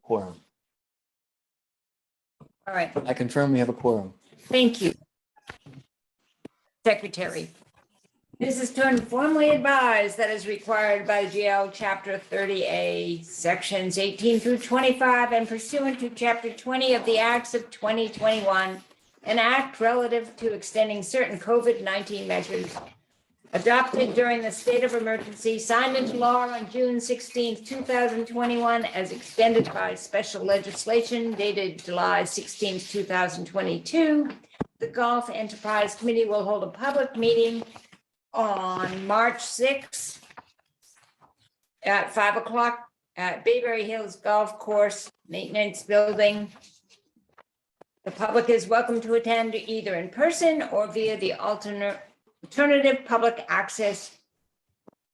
quorum. All right, I confirm we have a quorum. thank you. Secretary. This is to informally advise that is required by GL Chapter 30A, Sections 18 through 25, and pursuant to Chapter 20 of the Acts of 2021, an act relative to extending certain COVID-19 measures adopted during the state of emergency, signed into law on June 16, 2021, as extended by special legislation dated July 16, 2022. The Golf Enterprise Committee will hold a public meeting on March 6th at 5 o'clock at Bayberry Hills Golf Course Maintenance Building. The public is welcome to attend either in person or via the alternative public access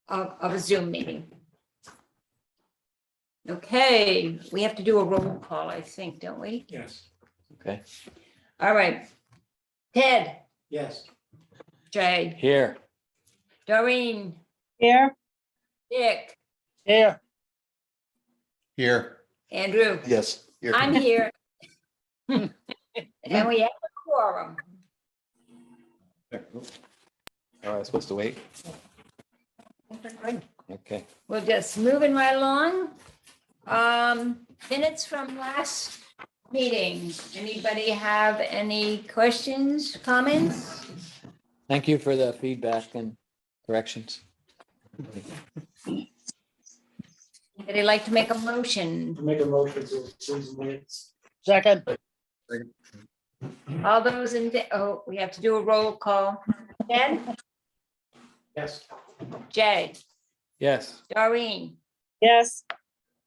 of a Zoom meeting. Okay, we have to do a roll call, I think, don't we? Yes. Okay, All right. Ted, Yes. Jay, here. Doreen, Here. Dick, Here. Here. Andrew. Yes. Here. I'm here. And we have a quorum. Oh, I was supposed to wait? Okay. We're just moving right along. Minutes from last meeting. Anybody have any questions, comments? Thank you for the feedback and corrections. Anybody like to make a motion? Make a motion to approve the minutes. Second. All those in, oh, we have to do a roll call. Ted, Yes. Jay, Yes. Doreen, Yes.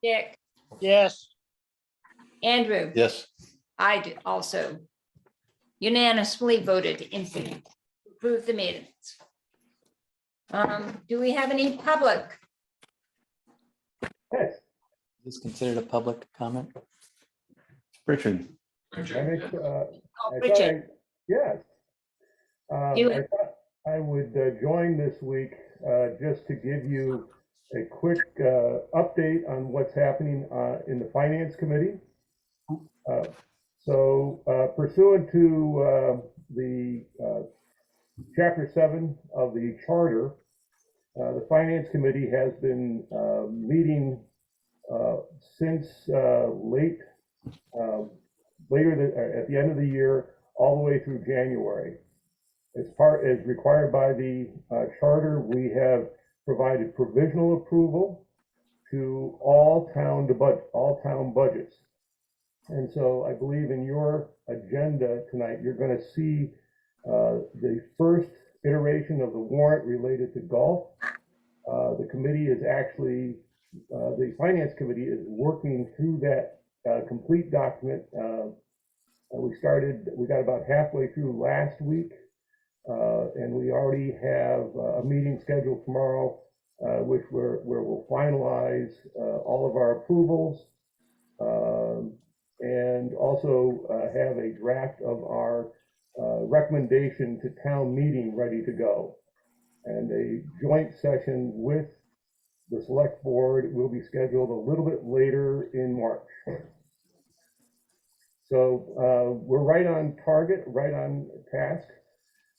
Dick, Yes. Andrew. Yes. I do also unanimously voted in favor to approve the minutes. Do we have any public? Yes, Is this considered a public comment? Richard. Oh, I Richard, yes. You- I thought I would join this week just to give you a quick update on what's happening in the Finance Committee. So pursuant to the Chapter 7 of the Charter, the Finance Committee has been meeting since at the end of the year, all the way through January. As required by the charter, we have provided provisional approval to all town budgets. And so I believe in your agenda tonight, you're going to see the first iteration of the warrant related to golf. The committee is actually, the Finance Committee is working through that complete document. We got about halfway through last week, and we already have a meeting scheduled tomorrow, where we'll finalize all of our approvals, and also have a draft of our recommendation to town meeting ready to go. And a joint session with the select board will be scheduled a little bit later in March. So we're right on target, right on task.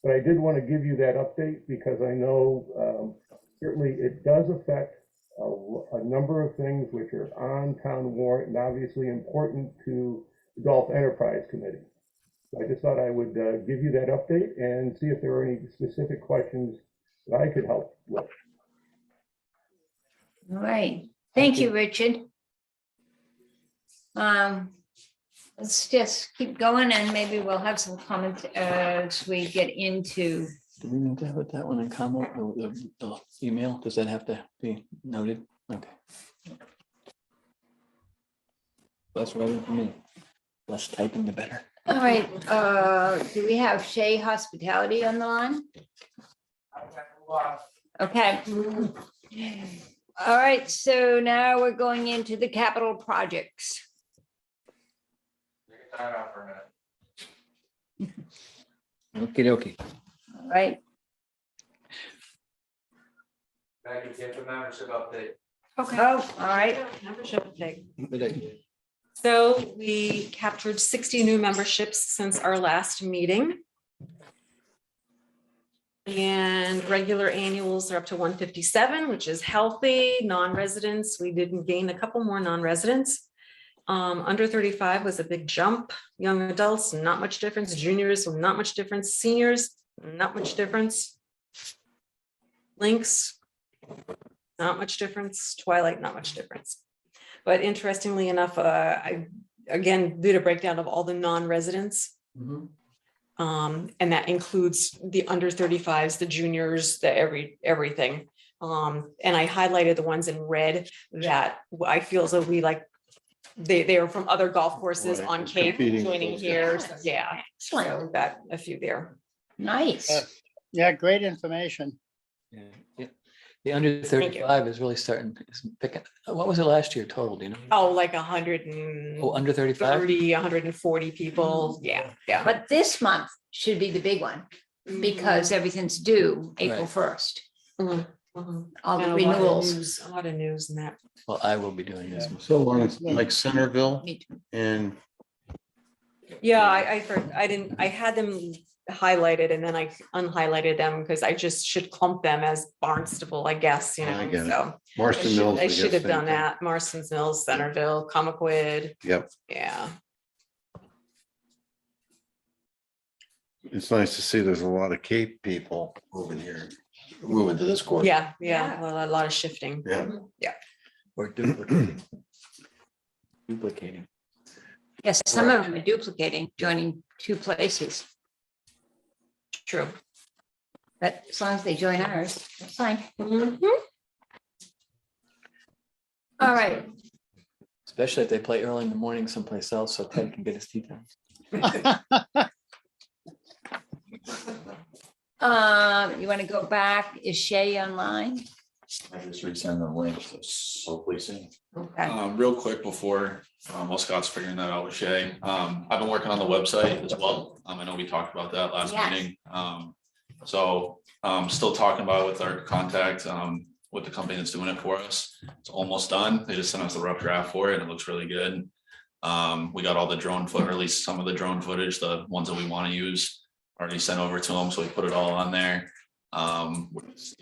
But I did want to give you that update because I know certainly it does affect a number of things which are on town warrant and obviously important to the Golf Enterprise Committee. So I just thought I would give you that update and see if there are any specific questions that I could help with. all right, thank you, Richard. Let's just keep going and maybe we'll have some comments as we get into. Do we need to put that one in comment, or the email? Does that have to be noted? Okay. That's right for me. Less typing, the better. All right, do we have Shea Hospitality on the line? Okay. All right, so now we're going into the capital projects. Okey dokey. All right, Maggie, get the membership update. oh, all right, Good idea. So we captured 60 new memberships since our last meeting. And regular annuals are up to 157, which is healthy. Non-residents, we didn't gain a couple more non-residents. Under 35 was a big jump. Young adults, not much difference. Juniors, not much difference. Seniors, not much difference. Links, not much difference. Twilight, not much difference. But interestingly enough, I again did a breakdown of all the non-residents. Mhm. And that includes the under 35s, the juniors, the everything. And I highlighted the ones in red that I feel as though we like, they are from other golf courses Right, on Cape competing with joining those here. guys. So, yeah, Excellent. so we've got a few there. Nice. Yeah, great information. Yeah, yeah. The under 35 is really starting, is picking, what was it last year total, do you know? Oh, like 130, Oh, under 35? 140 people. Yeah, yeah. But this month should be the big one because everything's due April Right. 1st. Mhm, mhm. All the And a lot of renewals. news- A lot of news in that. Well, I will be doing this. So like Centerville Me too. and Yeah, I had them highlighted and then I unhighlighted them because I just should clump them as Barnstable, I guess, you I know, get it. so. Marston Mills. I guess, should have same done thing. that. Marston's Mills, Centerville, Comaquid, Yep. yeah. It's nice to see there's a lot of Cape people moving here, moving to this course. Yeah, a lot of shifting. Yeah. Or duplicating. Duplicating. Yes, some of them are duplicating, joining two places. True. But as long as they join ours, that's fine. Mhm. All right. Especially if they play early in the morning someplace else, so Ted can get his tea time. You want to go back? Is Shay online? I just resend the link, so hopefully soon. Okay. Real quick before, while Scott's figuring that out with Shay, I've been working on the website as well. I know we talked about that last Yes. meeting. So still talking about it with our contact, with the company that's doing it for us. It's almost done. They just sent us the rough draft for it and it looks really good. We got all the drone foot, or at least some of the drone footage, the ones that we want to use, already sent over to them, so we put it all on there. We're just,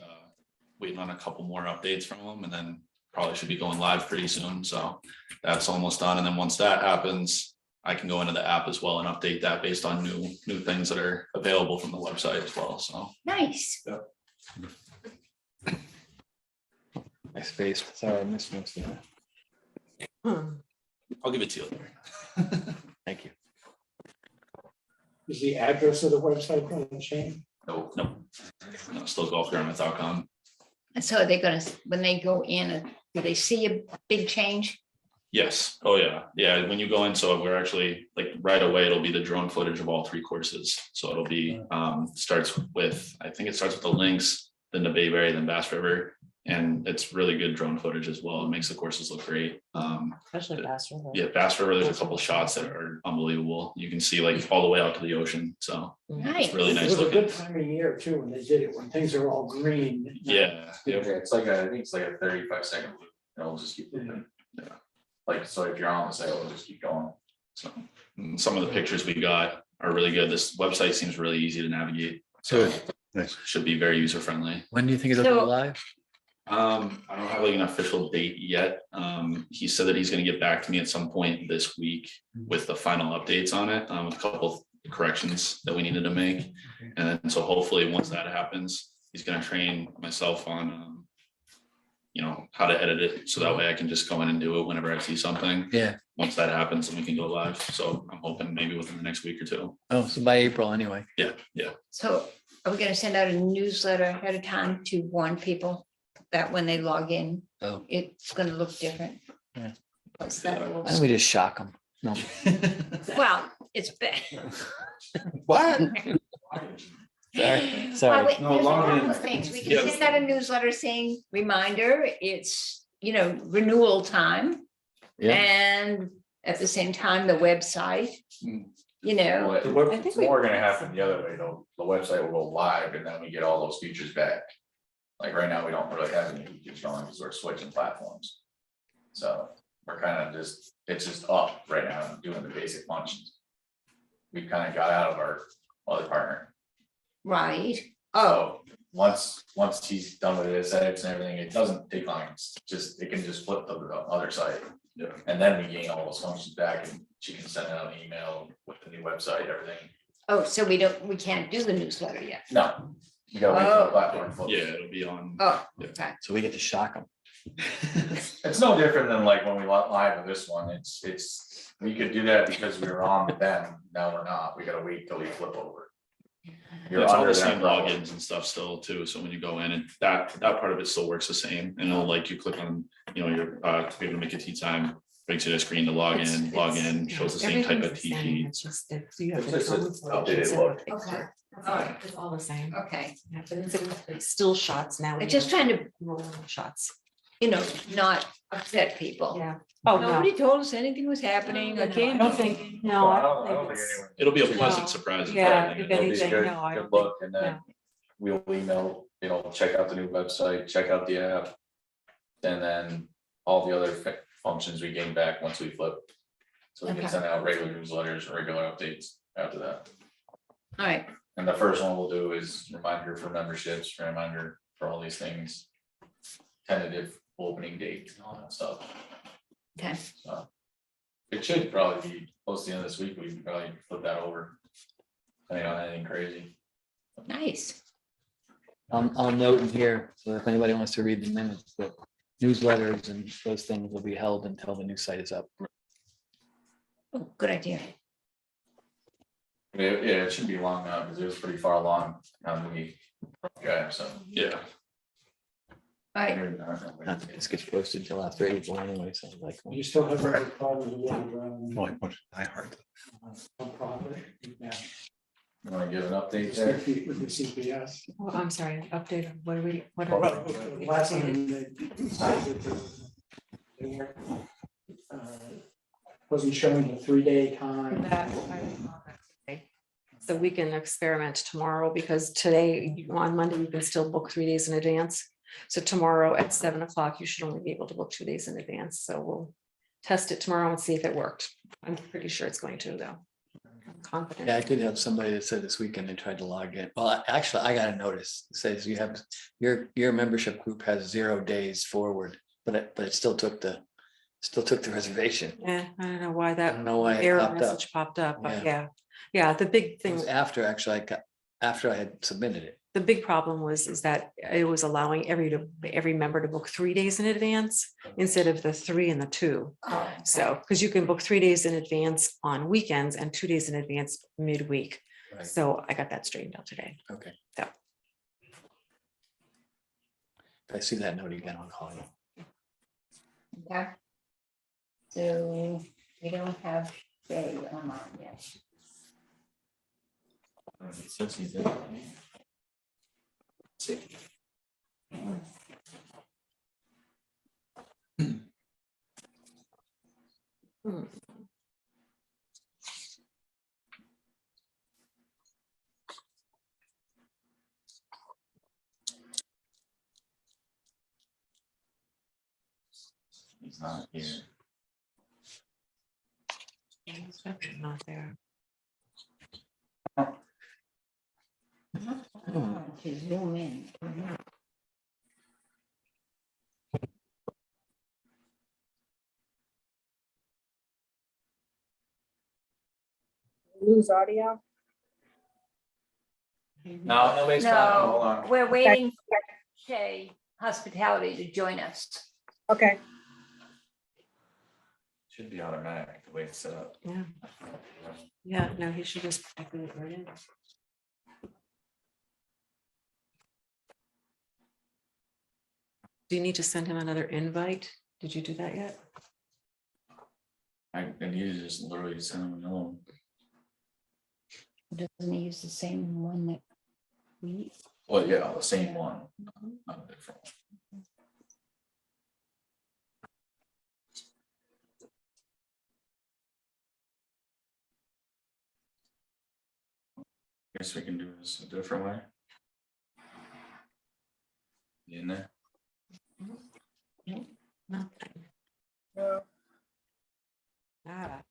waiting on a couple more updates from them, and then probably should be going live pretty soon, so that's almost done. And then once that happens, I can go into the app as well and update that based on new things that are available from the website as well, so. Nice. I spaced, sorry, I missed most of that. Hmm. I'll give it to you later. Thank you. Is the address of the website going to change? No, still golfgrammet.com. And so are they gonna, when they go in, do they see a big change? Yes, oh yeah, yeah, when you go in, so we're actually, like, right away, it'll be the drone footage of all three courses. So it'll be, starts with, I think it starts with the Links, then the Bayberry, then Bass River. And it's really good drone footage as well. It makes the courses look great. Especially Bass River. Yeah, Bass River, there's a couple shots that are unbelievable. You can see like all the way out to the ocean, so Nice. it's really It nice was a looking. good time of year too, when they did it, when things are all green. Yeah, yeah, It's like I think it's like a 35-second loop. It'll just keep moving. Yeah. Like, so if you're on the site, it'll just keep going. so and some of the pictures we got are really good. This website seems really easy to navigate, so Good. Nice. should be very user friendly. When do you think it'll So- go live? I don't have like an official date yet. He said that he's gonna get back to me at some point this week with the final updates on it, with a couple of corrections that we needed to make. And then, so hopefully, once that happens, he's gonna train myself on, how to edit it, so that way I can just go in and do it whenever I see something. Yeah, Once that happens, then we can go live. So I'm hoping maybe within the next week or two. oh, so by April anyway. Yeah. So are we gonna send out a newsletter ahead of time to warn people that when they log in, Oh, it's gonna look different? Yeah. What's that? why don't we just shock them? No. Well, it's bad. What? Sorry, sorry. No, log in. Things, we Yeah. can send out a newsletter saying, reminder, it's, renewal time. Yeah, And at the same time, the website, Mm. I think It's we- more gonna happen the other way, though. The website will go live and then we get all those features back. Like right now, we don't really have any features going because we're switching platforms. So we're kind of just, it's just up right now, doing the basic functions. We kind of got out of our other partner. Right. Oh, So once he's done with his edits and everything, it doesn't take long, it's just, it can just flip to the other side. Yeah. And then we gain all those functions back and she can send out an email with the new website, everything. oh, so we can't do the newsletter yet. No, you gotta wait till the platform flips. Yeah, it'll be on. Oh, Yeah. okay. So we get to shock them. It's no different than like when we went live with this one, it's, we could do that because we were on with them, now we're not, we gotta wait till we flip over. You're It's all under the same that umbrella. logins and stuff still too, so when you go in and that part of it still works the same, and it'll like you click on, you know, your to be able to make a tea time. Brings you to the screen to log in, shows the same type of TP. It's just that you have It's the just an codes, updated it's look. a Okay. picture. Alright. It's all the same. Okay, Yeah, but it's still shots now. I'm just trying to, Rolling shots. not upset people. Yeah. Oh, no. Nobody told us anything was happening. I I can't. don't think, no, I don't think think it's. anyone. It'll be a No. pleasant surprise. Yeah, anything. if It'll be anything, good, no, I good don't look, think- and then we'll email, check out the new website, check out the app. And then all the other functions we gain back once we flip. So we can Okay. send out regular newsletters, regular updates after that. All right, And the first one we'll do is reminder for memberships, reminder for all these things. Tentative opening date and all that stuff, okay. so. It should probably be close to the end of this week, we can probably flip that over. Depending on anything crazy. Nice. I'll note in here, so if anybody wants to read the minutes, that newsletters and those things will be held until the new site is up. Oh, good idea. Yeah, it shouldn't be long now, because it was pretty far along, yeah, so. Yeah, All right, Not that this gets posted until after April anyway, so like. You still have other problems with Oh, I put Die Hard. nonprofit, yeah, You wanna give an update there? with the CPS. Oh, I'm sorry, update, what are we, what Well, are we? Last time they decided that they weren't, wasn't showing the 3-day time. So we can experiment tomorrow because today, on Monday, you can still book 3 days in advance. So tomorrow at 7 o'clock, you should only be able to book 2 days in advance. So we'll test it tomorrow and see if it worked. I'm pretty sure it's going to though. I'm confident. Yeah, I did have somebody that said this weekend they tried to log in. Well, actually, I got a notice. It says you have, your membership group has 0 days forward, but it still took the reservation. Yeah, I don't know why I that don't know why it error popped up. message popped up, but Yeah. yeah. Yeah, the big It thing, was after, actually, after I had submitted it. the big problem is that it was allowing every member to book 3 days in advance instead of the 3 and the 2. Oh, So, because you can book 3 days in advance on weekends and 2 days in advance midweek. Right. So I got that straightened out today. Okay. So. If I see that note again, I'll call you. okay. So we don't have Jay online yet. It says he's in. See. Hmm. He's not here. Inscription not there. To zoom in. Lose audio. No, nobody's talking, hold No, on. we're waiting for Jay Hospitality to join us. Okay. Should be automatic, the way it's set up. Yeah. Yeah, no, he should just. plug it right in. Do you need to send him another invite? Did you do that yet? I need to just literally send him a note. Doesn't he use the same one that we? Well, yeah, the same one, not a different one. Guess we can do this a different way. In there, Nothing. No. Ah,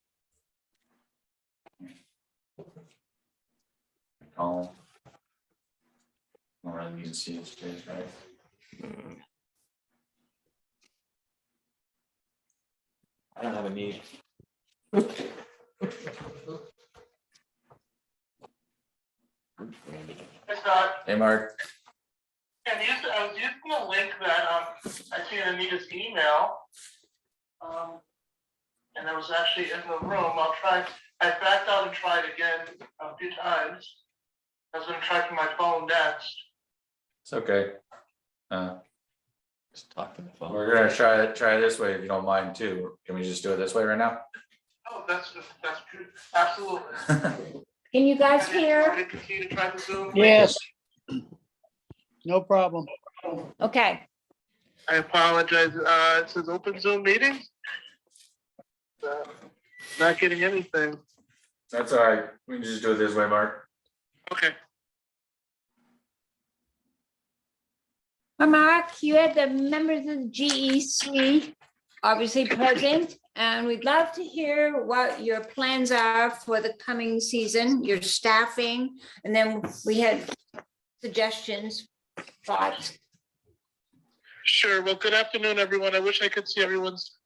Oh. I don't really need to see his face, right? I don't have a need. It's not, Hey, Mark. I was using a link that, I seen in Anita's email. And I was actually in the room, I backed out and tried again a few times. I was gonna try from my phone next. It's okay. Just talk to the phone. We're gonna try it this way if you don't mind too. Can we just do it this way right now? Oh, that's good, absolutely. can you guys hear? I continue to try the Zoom. Yes. No problem. Okay, I apologize, it says open Zoom meeting. Not getting anything. That's all right. We can just do it this way, Mark. Okay. well, Mark, you had the members of the GEC obviously present, and we'd love to hear what your plans are for the coming season, your staffing, and then we had suggestions, thoughts. Sure. Well, good afternoon, everyone. I wish I could see everyone's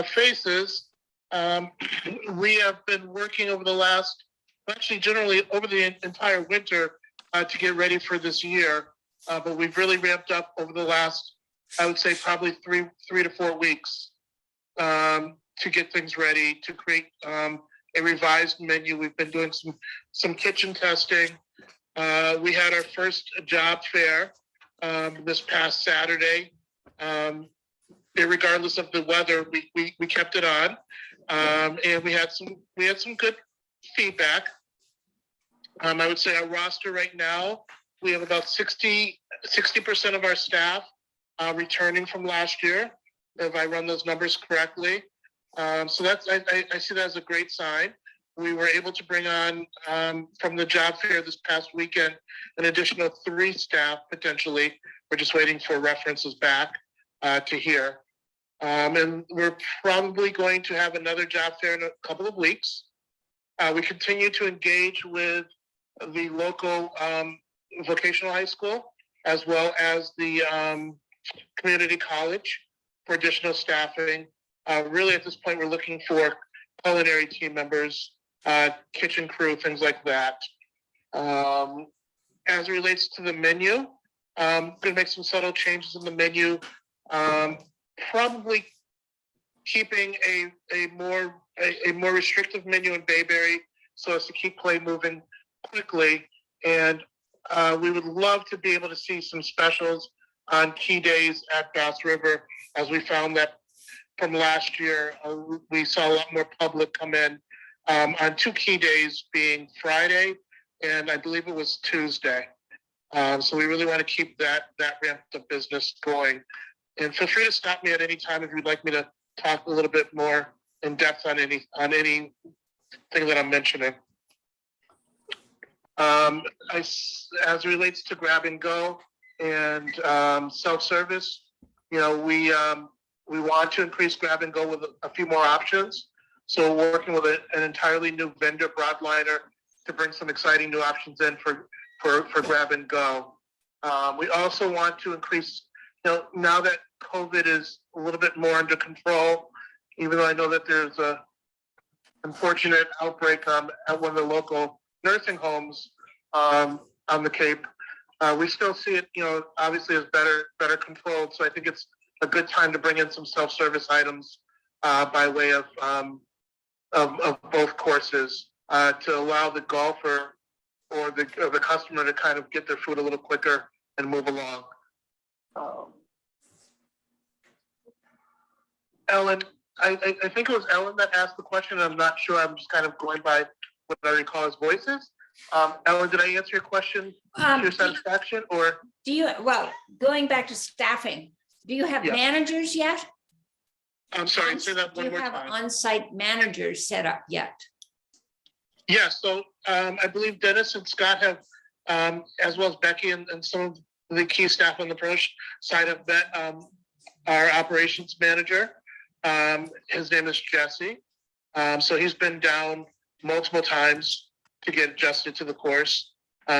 faces. We have been working over the last, actually generally over the entire winter to get ready for this year. But we've really ramped up over the last, I would say probably three to 4 weeks to get things ready, to create a revised menu. We've been doing some kitchen testing. We had our first job fair this past Saturday. Regardless of the weather, we kept it on, and we had some good feedback. I would say our roster right now, we have about 60% of our staff returning from last year, if I run those numbers correctly. So that's I see that as a great sign. We were able to bring on from the job fair this past weekend an additional 3 staff potentially. We're just waiting for references back to here. And we're probably going to have another job fair in a couple of weeks. We continue to engage with the local vocational high school, as well as the community college for additional staffing. Really, at this point, we're looking for culinary team members, kitchen crew, things like that. As it relates to the menu, I'm going to make some subtle changes in the menu. Probably keeping a more restrictive menu in Bayberry so as to keep play moving quickly. And we would love to be able to see some specials on key days at Bass River, as we found that from last year, we saw a lot more public come in on 2 key days, being Friday and I believe it was Tuesday. So we really want to keep that ramped up business going. And feel free to stop me at any time if you'd like me to talk a little bit more in depth on anything that I'm mentioning. As it relates to grab and go and self-service, we want to increase grab and go with a few more options. So we're working with an entirely new vendor, Broadliner, to bring some exciting new options in for grab and go. We also want to increase, now that COVID is a little bit more under control, even though I know that there's a unfortunate outbreak at one of the local nursing homes on the Cape, we still see it, obviously as better controlled. So I think it's a good time to bring in some self-service items by way of both courses to allow the golfer or the customer to kind of get their food a little quicker and move along. Ellen, I think it was Ellen that asked the question. I'm not sure. I'm just kind of going by what I recall as voices. Ellen, did I answer your question to your satisfaction, or? Going back to staffing, do you have Yeah. managers yet? I'm sorry, say that one more Do you have time. on-site managers set up yet? Yeah, so I believe Dennis and Scott have, as well as Becky and some of the key staff on the pro side have met our operations manager. His name is Jesse. So he's been down multiple times to get adjusted to the course.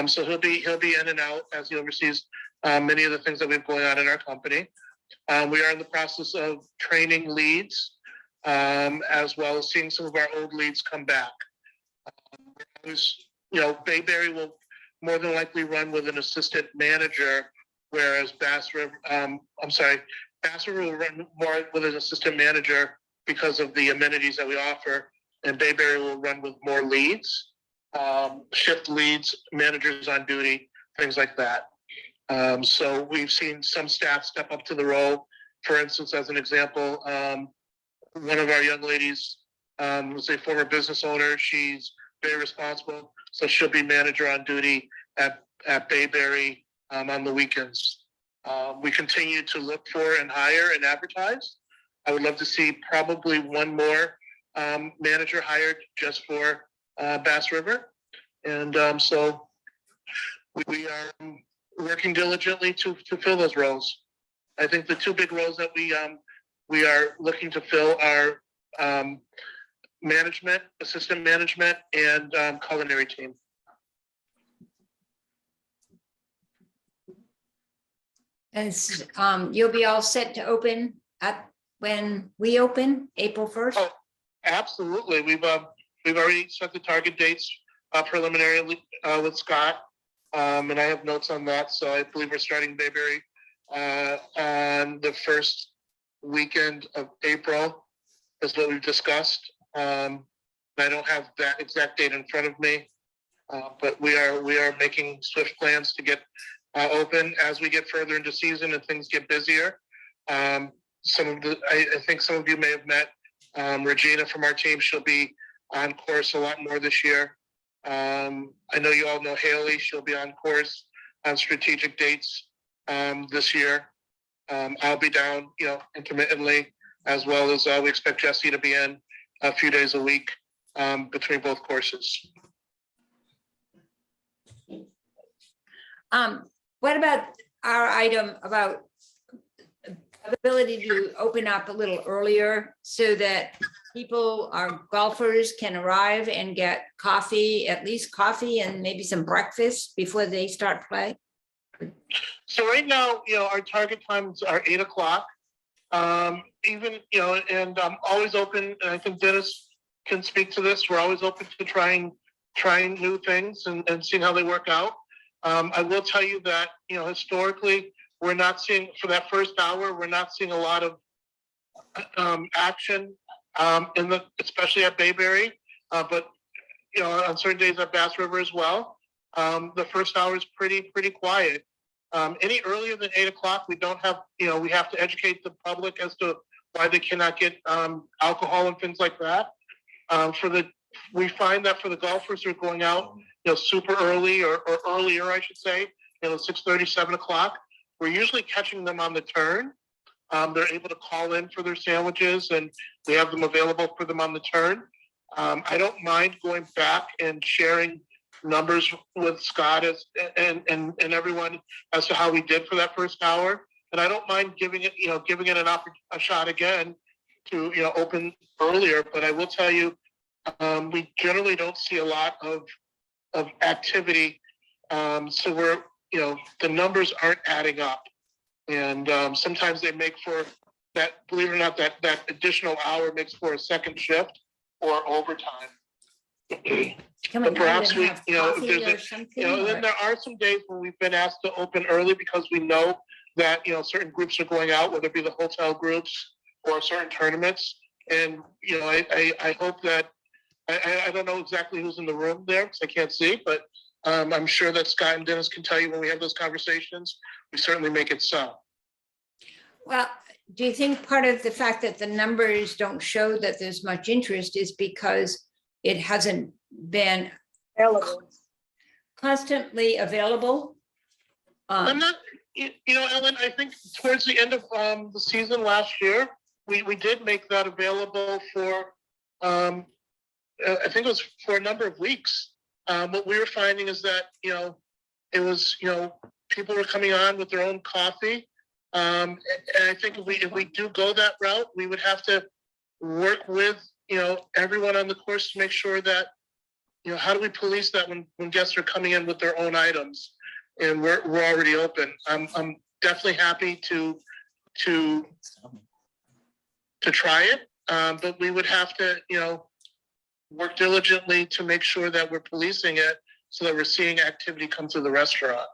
So he'll be in and out as he oversees many of the things that we have going on in our company. We are in the process of training leads, as well as seeing some of our old leads come back. Bayberry will more than likely run with an assistant manager, whereas Bass River will run more with an assistant manager because of the amenities that we offer, and Bayberry will run with more leads, shift leads, managers on duty, things like that. So we've seen some staff step up to the role. For instance, as an example, one of our young ladies was a former business owner. She's very responsible, so she'll be manager on duty at Bayberry on the weekends. We continue to look for and hire and advertise. I would love to see probably one more manager hired just for Bass River. And so we are working diligently to fill those roles. I think the two big roles that we are looking to fill are management, assistant management, and culinary team. And you'll be all set to open when we open, April 1st? Oh, absolutely. We've already set the target dates preliminarily with Scott, and I have notes on that. So I believe we're starting Bayberry on the first weekend of April, is what we've discussed. I don't have that exact date in front of me, but we are making swift plans to get open as we get further into season and things get busier. I think some of you may have met Regina from our team. She'll be on course a lot more this year. I know you all know Haley. She'll be on course on strategic dates this year. I'll be down, intermittently, as well as we expect Jesse to be in a few days a week between both courses. What about our item about ability to open up a little earlier so that people, our golfers, can arrive and get coffee, at least coffee and maybe some breakfast before they start play? So right now, our target times are 8 o'clock. And I'm always open, and I think Dennis can speak to this. We're always open to trying new things and seeing how they work out. I will tell you that, historically, we're not seeing, for that first hour, we're not seeing a lot of action especially at Bayberry, but on certain days at Bass River as well. The first hour is pretty quiet. Any earlier than 8 o'clock, we don't have, we have to educate the public as to why they cannot get alcohol and things like that. We find that for the golfers who are going out, super early or earlier, I should say, 6:30, 7 o'clock, we're usually catching them on the turn. They're able to call in for their sandwiches, and we have them available for them on the turn. I don't mind going back and sharing numbers with Scott and everyone as to how we did for that first hour. And I don't mind giving it a shot again to, open earlier. But I will tell you, we generally don't see a lot of activity. So we're, the numbers aren't adding up. And sometimes they make for that, believe it or not, that additional hour makes for a second shift or overtime. Can we Perhaps not even have coffee or then something? there are some days when we've been asked to open early because we know that, certain groups are going out, whether it be the hotel groups or certain tournaments. And, I hope that, I don't know exactly who's in the room there because I can't see, but I'm sure that Scott and Dennis can tell you when we have those conversations, we certainly make it so. Well, do you think part of the fact that the numbers don't show that there's much interest is because it hasn't been constantly available? I'm not, Ellen, I think towards the end of the season last year, we did make that available for, I think it was for a number of weeks. What we were finding is that, it was, people were coming on with their own coffee. And I think if we do go that route, we would have to work with, everyone on the course to make sure that, how do we police that when guests are coming in with their own items and we're already open? I'm definitely happy to try it, but we would have to, work diligently to make sure that we're policing it so that we're seeing activity come through the restaurant.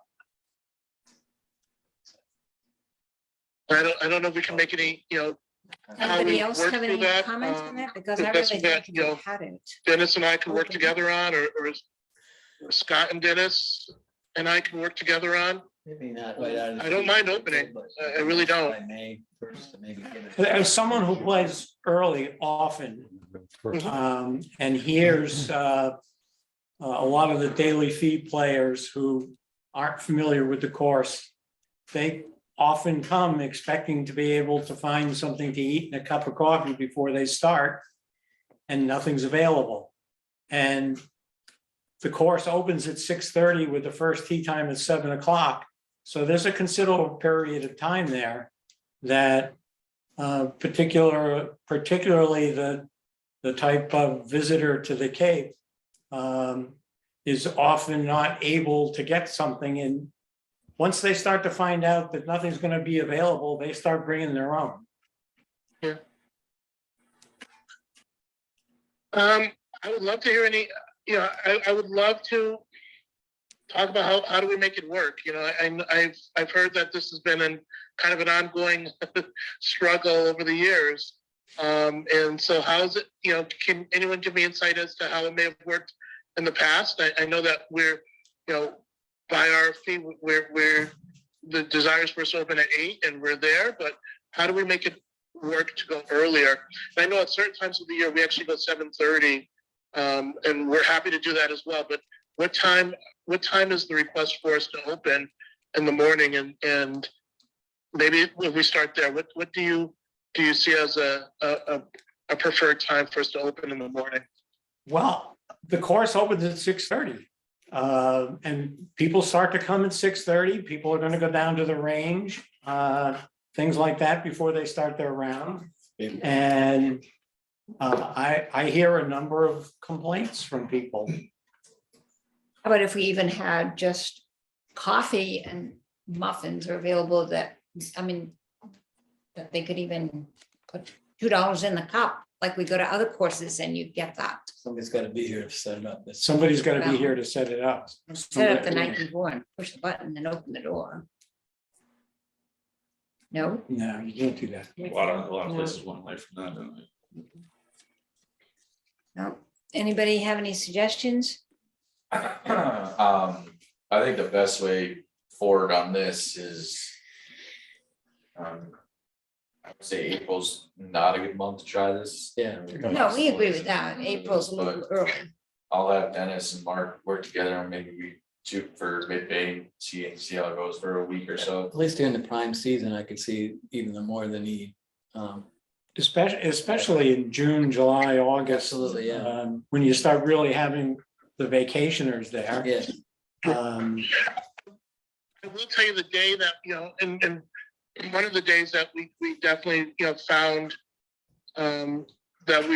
I don't know if we can make any, how Anybody we else work have through any that. comments on that? Because if I that's really that, think we had it. Dennis and I can work Okay. together on, or Scott and Dennis and I can work together on. Maybe not right out of the I don't gate, mind opening. but I really don't. by May 1st to maybe get it. As someone who plays early often, and hears a lot of the daily feed players who aren't familiar with the course, they often come expecting to be able to find something to eat and a cup of coffee before they start, and nothing's available. And the course opens at 6:30 with the first tea time at 7 o'clock. So there's a considerable period of time there that particularly the type of visitor to the Cape is often not able to get something. And once they start to find out that nothing's going to be available, they start bringing their own. I would love to hear any, I would love to talk about how do we make it work? I've heard that this has been kind of an ongoing struggle over the years. And so how's it, can anyone give me insight as to how it may have worked in the past? I know that we're, by our fee, we're the desire is for us to open at 8 and we're there, but how do we make it work to go earlier? And I know at certain times of the year, we actually go 7:30, and we're happy to do that as well. But what time is the request for us to open in the morning? And maybe when we start there, what do you see as a preferred time for us to open in the morning? Well, the course opens at 6:30. And people start to come at 6:30. People are going to go down to the range, things like that before they start their round. And I hear a number of complaints from people. How about if we even had just coffee and muffins are available that they could even put $2 in the cup, like we go to other courses and you get that. Somebody's got to be here to set it up. Somebody's got to be here to set it up. Set up the night before and push the button and open the door. No? No, you can't do that. A lot of places want life from that, don't they? No. Anybody have any suggestions? I think the best way forward on this is, I would say April's not a good month to try this. Yeah. No, we agree with that. April's a little early. I'll have Dennis and Mark work together and maybe we shoot for mid-May, see how it goes for a week or so. At least during the prime season, I could see even the more the need. Especially in June, July, August. Absolutely, yeah. When you start really having the vacationers there. Yeah. I will tell you the day that, and one of the days that we definitely, found that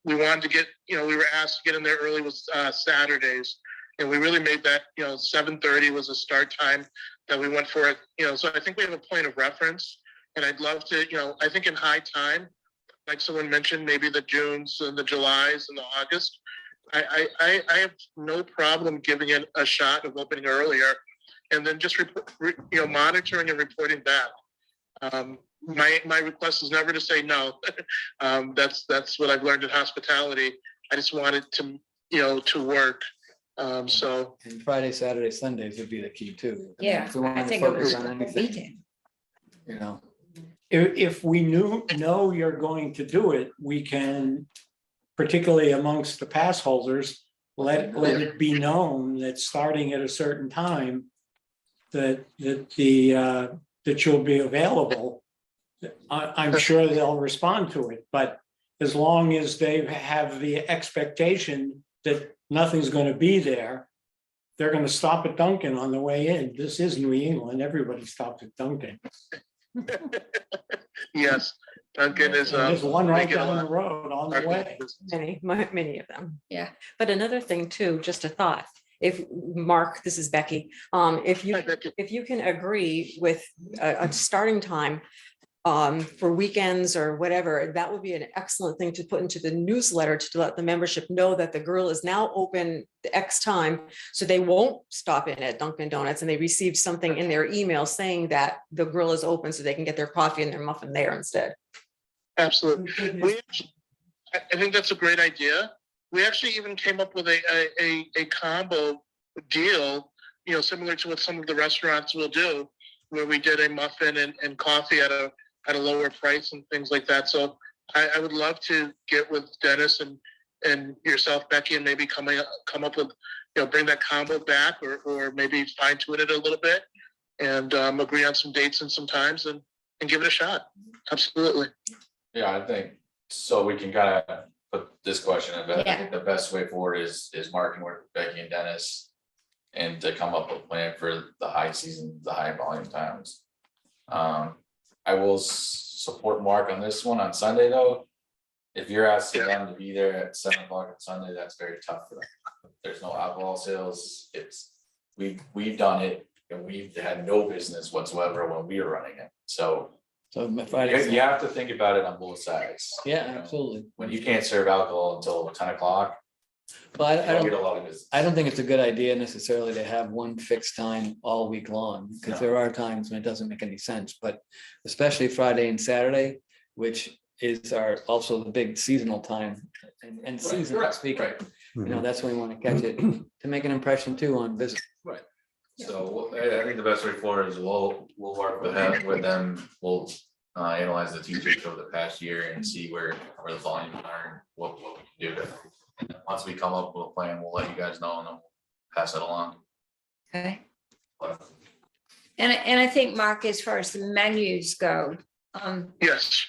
we wanted to get, we were asked to get in there early was Saturdays. And we really made that, 7:30 was a start time that we went for it, so I think we have a point of reference. And I'd love to, I think in high time, like someone mentioned, maybe the Junes and the Julys and the August, I have no problem giving it a shot of opening earlier and then just monitoring and reporting back. My request is never to say no. That's what I've learned in hospitality. I just want it to work. So And Friday, Saturday, Sundays would be the key too. Yeah, If we I wanted to think it was focus on a anything, weekend. If we know you're going to do it, we can, particularly amongst the pass holders, let it be known that starting at a certain time, that you'll be available. I'm sure they'll respond to it, but as long as they have the expectation that nothing's going to be there, they're going to stop at Dunkin' on the way in. This is New England. Everybody stops at Dunkin'. yes, Duncan is. And there's one right making a down the lot road on of the way. business. Many of them. Yeah. But another thing too, just a thought, if Mark, this is Becky, if Hi, you, Becky. if you can agree with a starting time for weekends or whatever, that would be an excellent thing to put into the newsletter to let the membership know that the grill is now open X time. So they won't stop in at Dunkin' Donuts and they receive something in their email saying that the grill is open so they can get their coffee and their muffin there instead. Absolutely. I think that's a great idea. We actually even came up with a combo deal, you know, similar to what some of the restaurants will do, where we did a muffin and coffee at a lower price and things like that. So I would love to get with Dennis and yourself, Becky, and maybe come up with, you know, bring that combo back or maybe fine tune it a little bit and agree on some dates and some times and give it a shot. Absolutely. Yeah, I think, so we can kind of put this question, I bet, I think the best way forward is Mark and work with Becky and Dennis. And to come up with a plan for the high season, the high volume times. I will support Mark on this one on Sunday, though. If you're asking them to be there at 7 o'clock on Sunday, that's very tough for them. There's no alcohol sales. We've done it and we've had no business whatsoever when we were running it. So Friday. you have to think about it on both sides. Yeah, You know, absolutely. when you can't serve alcohol until 10 o'clock, But you don't get a lot of business. I don't think it's a good idea necessarily to have one fixed time all week long, because there are times when it doesn't make any sense, but especially Friday and Saturday, which is also the big seasonal time and seasonal Correct, speaking, right. you know, that's when we want to catch it to make an impression too on visitors. So I think the best way forward is we'll work with them, we'll analyze the teachers over the past year and see where the volumes are and what we can do to. And once we come up with a plan, we'll let you guys know and then we'll pass it along. Okay. And I think, Mark, as far as the menus go, Yes.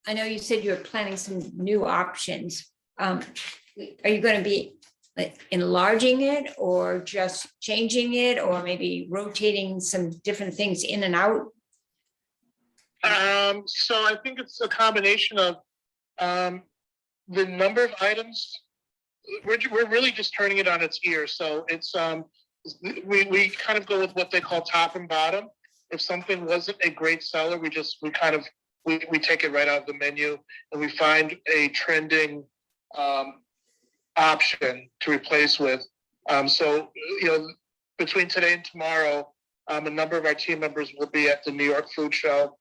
I know you said you were planning some new options. Are you going to be enlarging it or just changing it or maybe rotating some different things in and out? So I think it's a combination of the number of items. We're really just turning it on its ear. So it's we kind of go with what they call top and bottom. If something wasn't a great seller, we take it right out of the menu and we find a trending option to replace with. So, you know, between today and tomorrow, a number of our team members will be at the New York Food Show.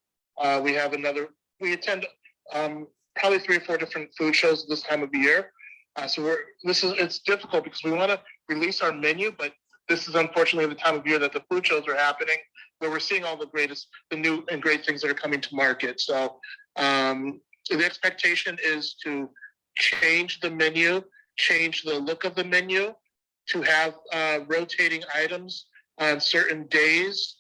We attend probably 3 or 4 different food shows this time of the year. So it's difficult because we want to release our menu, but this is unfortunately the time of year that the food shows are happening, where we're seeing all the new and great things that are coming to market. So the expectation is to change the menu, change the look of the menu, to have rotating items on certain days,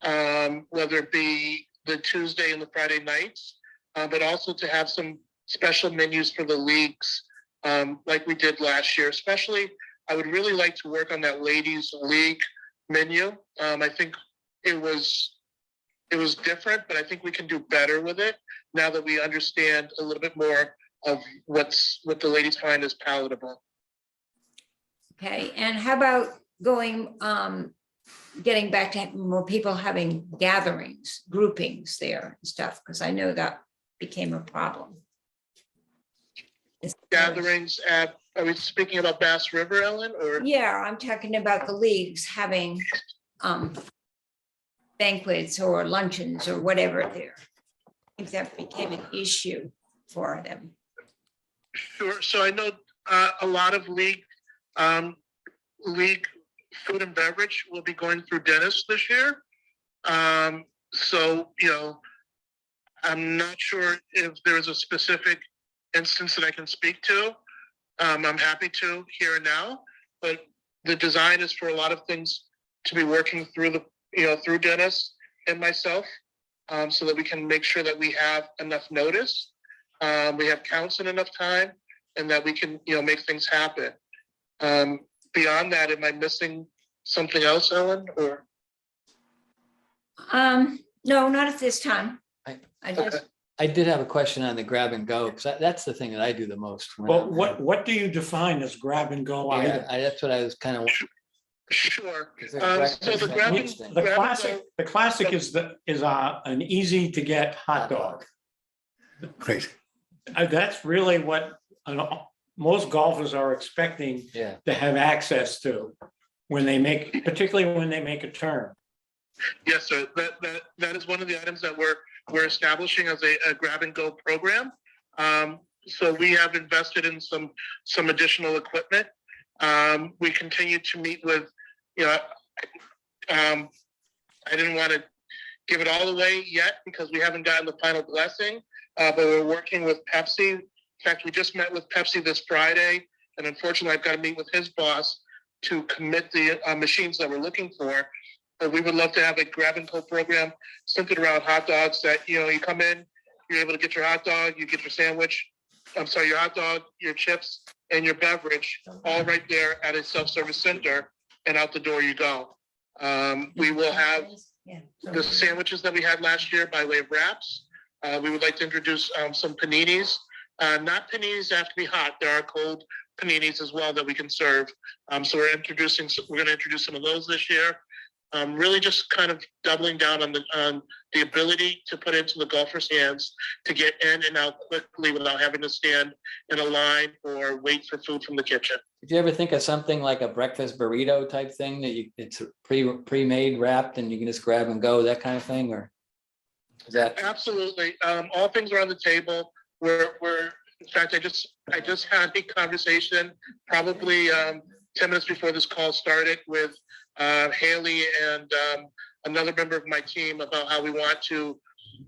whether it be the Tuesday and the Friday nights, but also to have some special menus for the leagues, like we did last year. Especially, I would really like to work on that ladies league menu. I think it was different, but I think we can do better with it now that we understand a little bit more of what the ladies find as palatable. Okay, and how about getting back to more people having gatherings, groupings there and stuff, because I know that became a problem. Gatherings are we speaking about Bass River, Ellen, or? Yeah, I'm talking about the leagues having banquets or luncheons or whatever there. I think that became an issue for them. Sure. So I know a lot of league food and beverage will be going through Dennis this year. So, you know, I'm not sure if there's a specific instance that I can speak to. I'm happy to here and now, but the design is for a lot of things to be working through through Dennis and myself, so that we can make sure that we have enough notice, we have counts in enough time, and that we can, make things happen. Beyond that, am I missing something else, Ellen, or? No, not at this time. I- I just, I did have a question on the grab and go, because that's the thing that I do the most. when Well, I'm- what do you define as grab and go Yeah, item? that's what I was kind of. Sure. So the grab and- The grab and classic is an easy to get hot dog. Great. That's really what most golfers are expecting Yeah, to have access to when they make, particularly when they make a turn. Yes, sir. That is one of the items that we're establishing as a grab and go program. So we have invested in some additional equipment. We continue to meet with, I didn't want to give it all away yet because we haven't gotten the final blessing, but we're working with Pepsi. In fact, we just met with Pepsi this Friday, and unfortunately, I've got to meet with his boss to commit the machines that we're looking for. But we would love to have a grab and go program centered around hot dogs that, you come in, you're able to get your hot dog, you get your sandwich, your hot dog, your chips, and your beverage, all right there at a self-service center, and out the door you go. We will have the sandwiches that we had last year by way of wraps. We would like to introduce some paninis. Not paninis that have to be hot. There are cold paninis as well that we can serve. So we're going to introduce some of those this year. Really just kind of doubling down on the ability to put into the golfer's hands to get in and out quickly without having to stand in a line or wait for food from the kitchen. did you ever think of something like a breakfast burrito type thing that it's pre-made wrapped and you can just grab and go, that kind of thing, or? Is that? Absolutely. All things are on the table. We're in fact, I just had a conversation probably 10 minutes before this call started with Haley and another member of my team about how we want to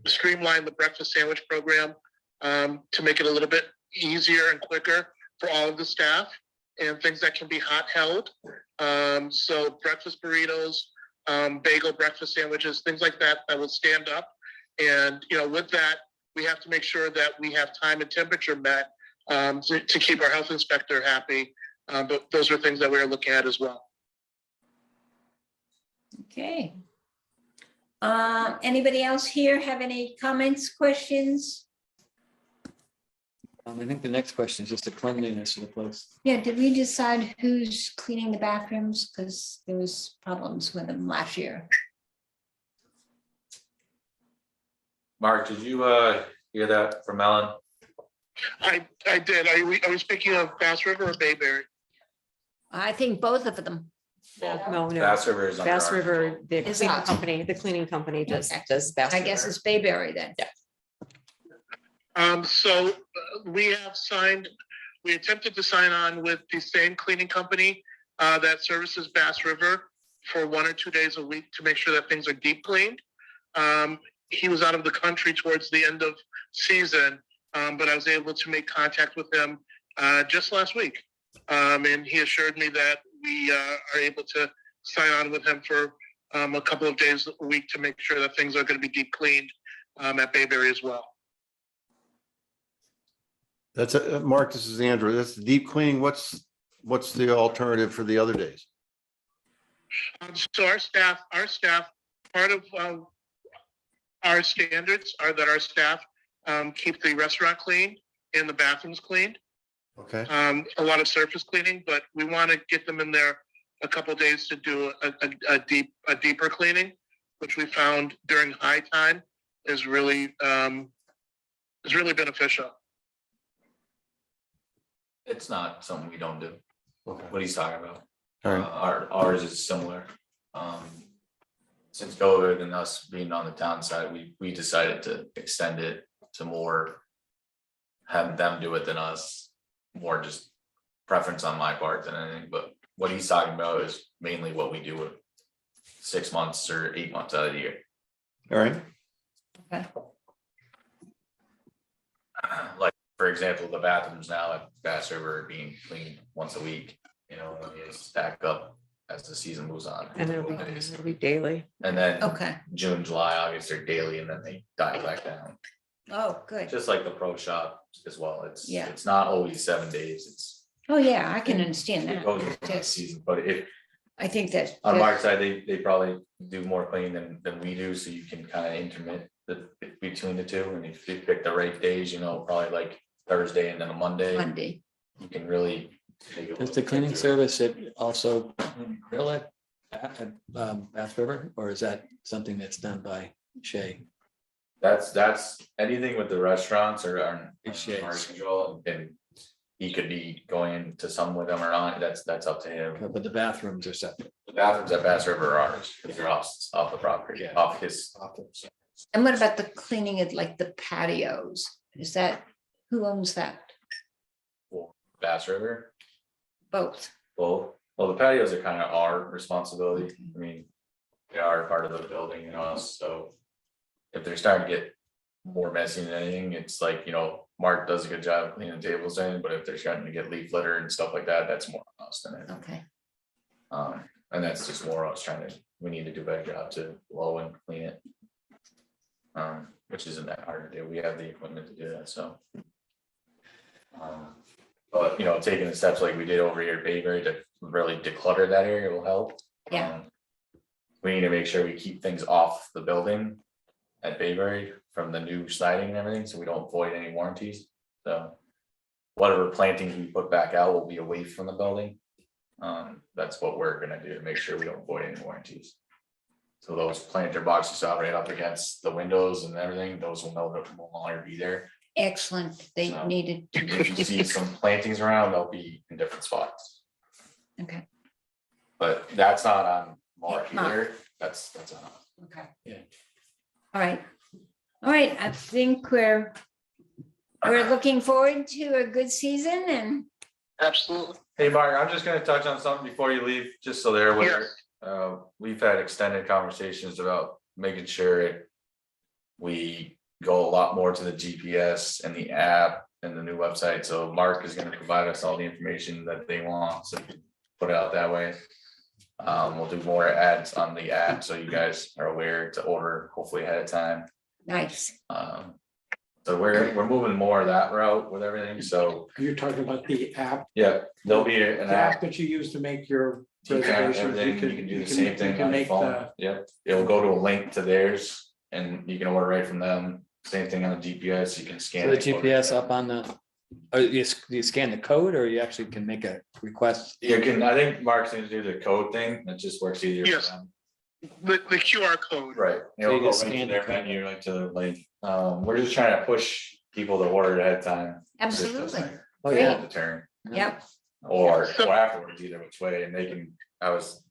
streamline the breakfast sandwich program to make it a little bit easier and quicker for all of the staff, and things that can be hot held. So breakfast burritos, bagel breakfast sandwiches, things like that will stand up. And with that, we have to make sure that we have time and temperature met to keep our health inspector happy. But those are things that we're looking at as well. Okay. Anybody else here have any comments, questions? I think the next question is just the cleanliness of the place. Yeah, did we decide who's cleaning the bathrooms? Because there was problems with them last year. Mark, did you hear that from Ellen? I did. Are we speaking of Bass River or Bayberry? I think both of them. No, Bass River is under Bass our River, control. the Is cleaning that- company, does Okay. Bass I guess River. it's Bayberry then. Yeah. So we attempted to sign on with the same cleaning company that services Bass River for 1 or 2 days a week to make sure that things are deep cleaned. He was out of the country towards the end of season, but I was able to make contact with him just last week. And he assured me that we are able to sign on with him for a couple of days a week to make sure that things are going to be deep cleaned at Bayberry as well. That's Mark, this is Andrew. That's deep cleaning. What's the alternative for the other days? So our staff, part of our standards are that our staff keep the restaurant clean and the bathrooms cleaned. Okay, A lot of surface cleaning, but we want to get them in there a couple of days to do a deeper cleaning, which we found during high time is really beneficial. It's not something we don't do. okay, What he's talking about. all right. Ours is similar. Since COVID and us being on the town side, we decided to extend it to more. Have them do it than us, more just preference on my part than anything, but what he's talking about is mainly what we do with 6 months or 8 months out of the year. All right, Like, for example, the bathrooms now at Bass River are being cleaned once a week, when you stack up as the season moves on. And it'll be daily. And then Okay. June, July, August are daily, and then they die back down, Oh, good. just like the pro shop as well. It's Yeah. it's not always 7 days. Oh, yeah, I can understand It goes that. into the Just- season, but if I think that. on Mark's side, they probably do more cleaning than we do, so you can kind of between the two, and if you pick the right days, you know, probably like Thursday and then a Monday, Monday. you can really. take a Does look the cleaning into it. service it also grill at Bass River, or is that something that's done by Shay? That's anything with the restaurants or Appreciate. market control, and he could be going into some with them or not, that's up to him. But the bathrooms are separate. The bathrooms at Bass River are ours, because they're off the property, Yeah. off his. And what about the cleaning of like the patios? Is that, who owns that? Bass River, Both. well, the patios are kind of our responsibility, I mean. They are part of the building, you know, so. If they're starting to get more messy than anything, it's like, you know, Mark does a good job of cleaning tables in, but if they're starting to get leaf litter and stuff like that, that's more on us than it. Okay. And that's just more us trying to, we need to do a better job to blow and clean it. Which isn't that hard to do, we have the equipment to do that, so. But, you know, taking the steps like we did over here at Bayberry to really declutter that area will help. Yeah. We need to make sure we keep things off the building at Bayberry from the new siding and everything, so we don't void any warranties, so. Whatever plantings we put back out will be away from the building. That's what we're gonna do to make sure we don't void any warranties. So those planter boxes out right up against the windows and everything, those will no longer be there. Excellent. They So, needed If you see to. some plantings around, they'll be in different spots, Okay, but that's not on Mark Mark. either, that's on us. okay. Yeah. All right. All right, I think we're looking forward to a good season and Absolutely. Hey, Mark, I'm just gonna touch on something before you leave, just so they're aware. Yes. We've had extended conversations about making sure we go a lot more to the GPS and the app and the new website. So Mark is gonna provide us all the information that they want, so put it out that way. We'll do more ads on the app, so you guys are aware to order hopefully ahead of time. nice. So we're moving more of that route with everything, so, You're talking about the app, yeah, there'll be the an app app. that you use to make your You can, reservations. everything, you can do the same you thing can on your make phone, the- yep, it'll go to a link to theirs, and you can order right from them, same thing on the GPS, you can scan. So the it, order GPS it. up on the, or you scan the code, or you actually can make a request? You can, I think Mark's gonna do the code thing, it just works easier Yes. for them. The QR code. Right. So you It'll go just right to scan their the code. menu, right to the link, we're just trying to push people to order ahead of time. Absolutely. Oh, Great. yeah. The turn. Yep. Or afterwards, either which way, and they can, I was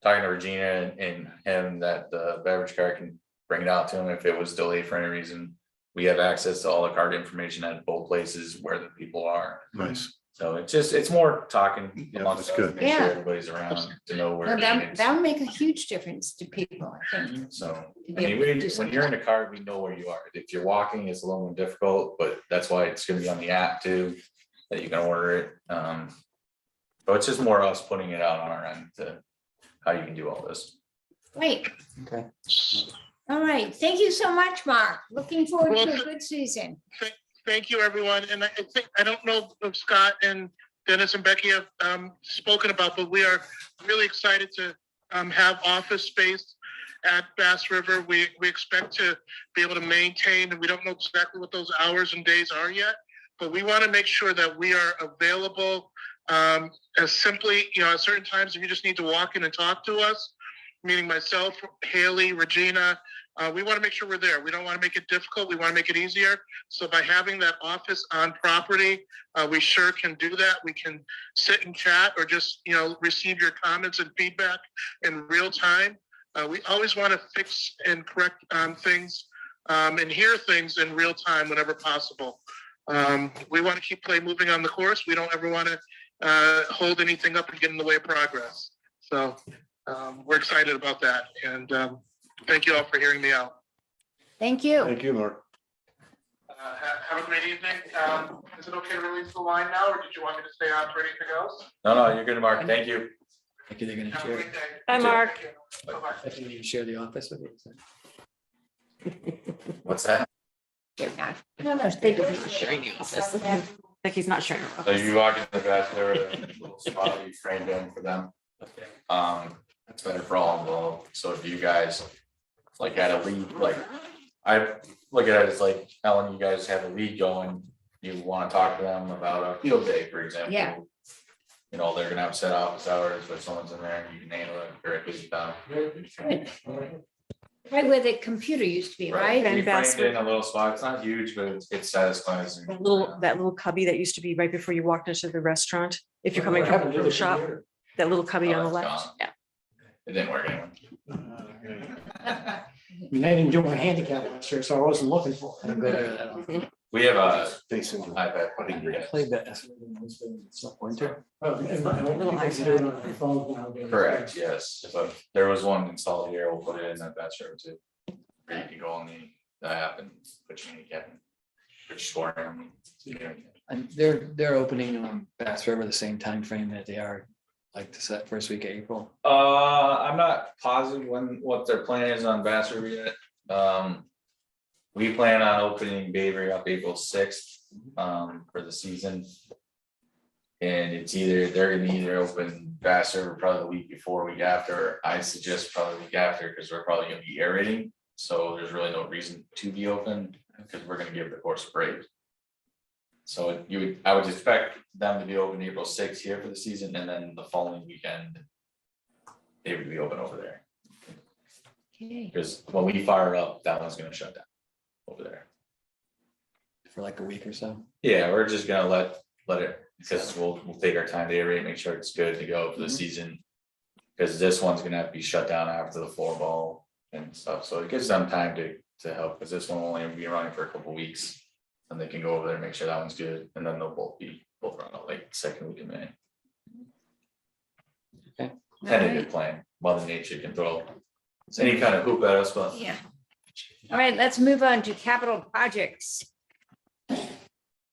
talking to Regina and him that the beverage cart can bring it out to him if it was delayed for any reason. We have access to all the card information at both places where the people are, Nice. so it's more talking Yeah, amongst that's us, good. make sure Yeah. everybody's around to know where. Well, it that, is. that'll make a huge difference to people, I think. So, to I be mean, able to do when something. you're in a car, we know where you are. If you're walking, it's a little more difficult, but that's why it's gonna be on the app too, that you can order it. So it's just more us putting it out on our end to how you can do all this. Great. Okay. All right. Thank you so much, Mark. Looking forward to a Well, good season. Thank you, everyone. And I think, I don't know if Scott and Dennis and Becky have spoken about, but we are really excited to have office space at Bass River. We expect to be able to maintain, and we don't know exactly what those hours and days are yet, but we want to make sure that we are available as simply, at certain times, if you just need to walk in and talk to us, meaning myself, Haley, Regina, we want to make sure we're there. We don't want to make it difficult. We want to make it easier. So by having that office on property, we sure can do that. We can sit and chat or just, receive your comments and feedback in real time. We always want to fix and correct things and hear things in real time whenever possible. We want to keep play moving on the course. We don't ever want to hold anything up and get in the way of progress. So we're excited about that. And thank you all for hearing me out. Thank you. Thank you, Mark. Have a great evening. Is it okay to release the line now, or did you want me to stay on for anything else? No, you're good, Mark. Thank you. Like they're gonna Have a share, great day. Bye, Mark. Thank you. Bye-bye. I think you share the office with you. What's that? They're not. No, they don't. Sharing the office. Becky's not sharing. her So office. you walk into the bachelor, a little spot you framed in for them. That's better for all involved. So if you guys like had a lead, like I look at it as like, Ellen, you guys have a league going, you wanna talk to them about a field day, for example. Yeah. You know, they're gonna have set office hours, but someone's in there, and you can handle it directly with them. Right where the computer used to be, right? And We framed Vassar- it in a little spot, it's not huge, but it satisfies. That little cubby that used to be right before you walked into the restaurant, if you're coming from the shop, that little cubby on the Oh, left, that's gone. yeah. It didn't work anyway. I mean, they didn't do a handicap last year, so I wasn't looking for I'm it. good at that. We have a Facing. iPad putting green. Play that. Winter. Little iPad. Correct, yes, but there was one installed here, we'll put it in that server too. Where you can go on the app and put your handicap in. Put your score in. And they're opening Bass River the same time frame that they are, like the set first week of April. I'm not positive what their plan is on Bass River yet. We plan on opening Bavery up April 6th, for the season. And it's they're gonna either open Bass River probably the week before, week after, or I suggest probably the week after, because we're probably gonna be aerating. So there's really no reason to be open, because we're gonna give the course a break. So I would expect them to be open April 6th here for the season, and then the following weekend. They would be open over there, Okay. because when we fire up, that one's gonna shut down over there. For like a week or so. Yeah, we're just gonna let it, because we'll take our time to aerate, make sure it's good to go for the season. Because this one's gonna have to be shut down after the floor ball and stuff, so it gives them time to help, because this one will only be running for a couple weeks. And they can go over there and make sure that one's good, and then they'll both run out like second week of May. Okay. Tentative plan, Mother Nature can throw any kind of hoop at us, but Yeah. All right, let's move on to capital projects.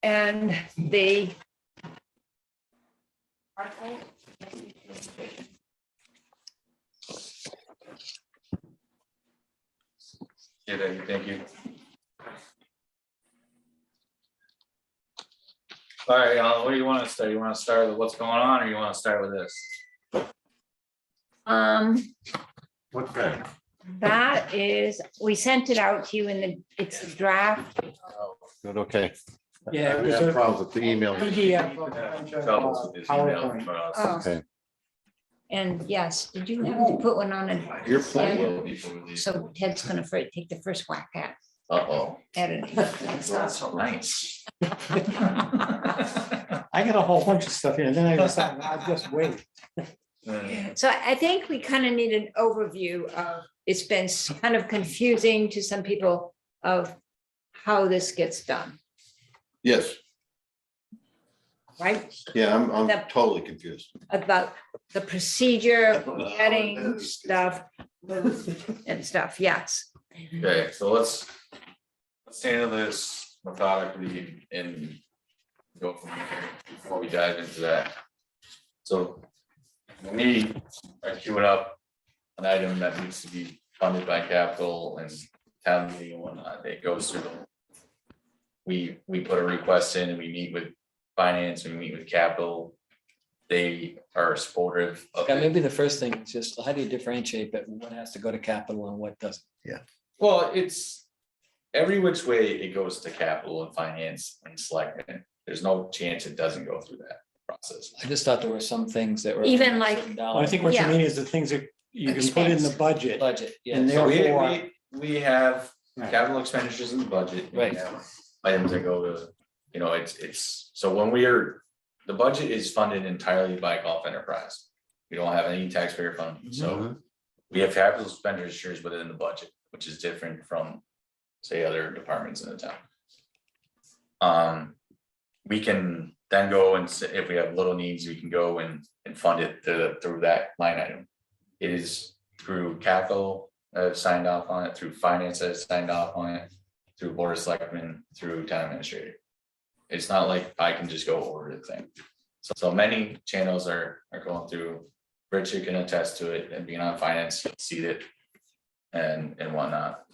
And the. yeah, thank you. All right, what do you want to start? You want to start with what's going on, or you want to start with this? What's that? That is, we sent it out to you in it's a draft. Good, okay. Yeah, I it was have a problems with the email. PDF. Troubles with this email PowerPoint. from us. Oh, Okay, and yes, did you have to put one on it? You're I fine. will before we leave. So Ted's gonna take the first whack at Uh-oh. editing. That's not so nice. I got a whole bunch of stuff here, and then I decided, I'll just wait. So I think we kind of need an overview of, it's been kind of confusing to some people of how this gets done, yes, right? yeah, I'm The- totally confused. About the procedure, getting stuff and stuff, yes. Okay, so let's handle this methodically and go from there before we dive into that. So when we are queuing up an item that needs to be funded by capital and town meeting and whatnot, it goes through. We put a request in and we meet with finance, we meet with capital. They are supportive of Yeah, it. maybe the first thing is just how do you differentiate that what has to go to capital and what doesn't? Well, it's every which way it goes to capital and finance and selectmen. There's no chance it doesn't go through that process. I just thought there were some things that were. Even like- Well, I think what you Yeah. mean is the things that you can put in the Expense. budget. Budget, yeah. And So therefore- we have Right. capital expenditures in the budget. we Right. have Items that go to, you know, it's, so when the budget is funded entirely by Gulf Enterprise. We don't have any taxpayer funding, so we have capital expenditures within the budget, which is different from, say, other departments in the town. We can then go and say, if we have little needs, we can go and fund it through that line item. It is through capital signed off on it, through finance that has signed off on it, through board of selectmen, through town administrator. It's not like I can just go over the thing. So many channels are going through. Richard can attest to it, and being on finance, he'll see it and whatnot.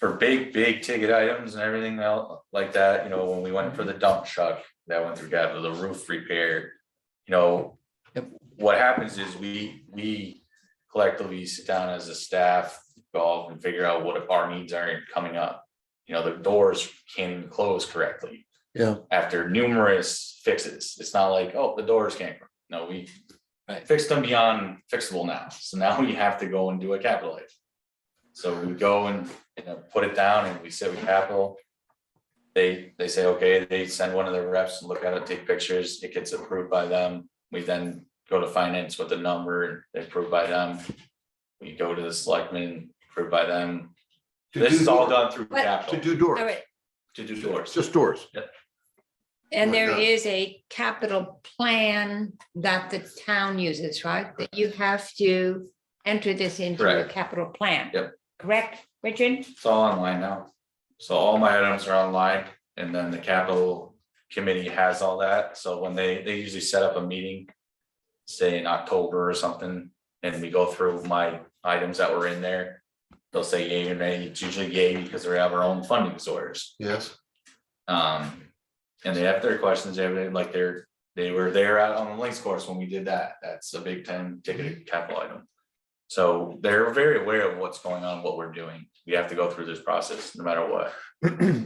For big ticket items and everything else like that, you know, when we went for the dump truck, that went through capital, the roof repair, you know. Yep. What happens is we collectively sit down as a staff golf and figure out what our needs are coming up. You know, the doors can't even close correctly. Yeah. After numerous fixes, it's not like, oh, the doors can't, no, we Right. fixed them beyond fixable now, so now we have to go and do a capital item. So we go and, you know, put it down and we sit with capital. They say, okay, they send one of their reps and look at it, take pictures, it gets approved by them. We then go to finance with the number, they approved by them. We go to the selectmen, approved by them. This is all done through But- capital, To do doors, All right, to do doors. just doors. and there Yeah. is a capital plan that the town uses, right? That you have to enter this into a Correct. capital plan. Yep. Correct, Richard? It's all online now. So all my items are online and then the capital committee has all that. So when they usually set up a meeting, say in October or something, and we go through my items that were in there. They'll say yay or nay. It's usually yay because we have our own funding source. Yes. And they have their questions, everything like they were there out on the links course when we did that. That's a big 10 ticketed capital item. So they're very aware of what's going on, what we're doing. We have to go through this process no matter what.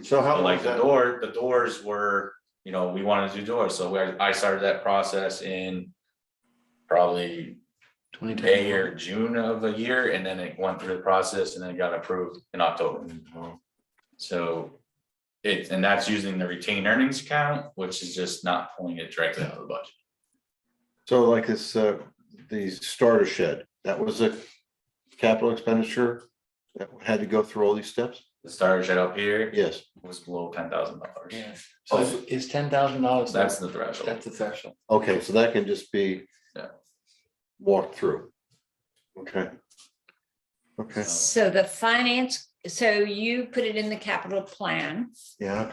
So how So like was the that? the doors were, you know, we wanted to do doors, so I started that process in probably May or June of a year, and then it went through the process and then it got approved in October. So and that's using the retained earnings account, which is just not pulling it directly out of the budget. So like this, the starter shed, that was a capital expenditure that had to go through all these steps? The starter shed up here Yes. was below $10,000. Yeah, so is $10,000? That's the threshold. That's the threshold. Okay, so that can just be Yeah. walked through. Okay. Okay, So the finance, so you put it in the capital plan, yeah,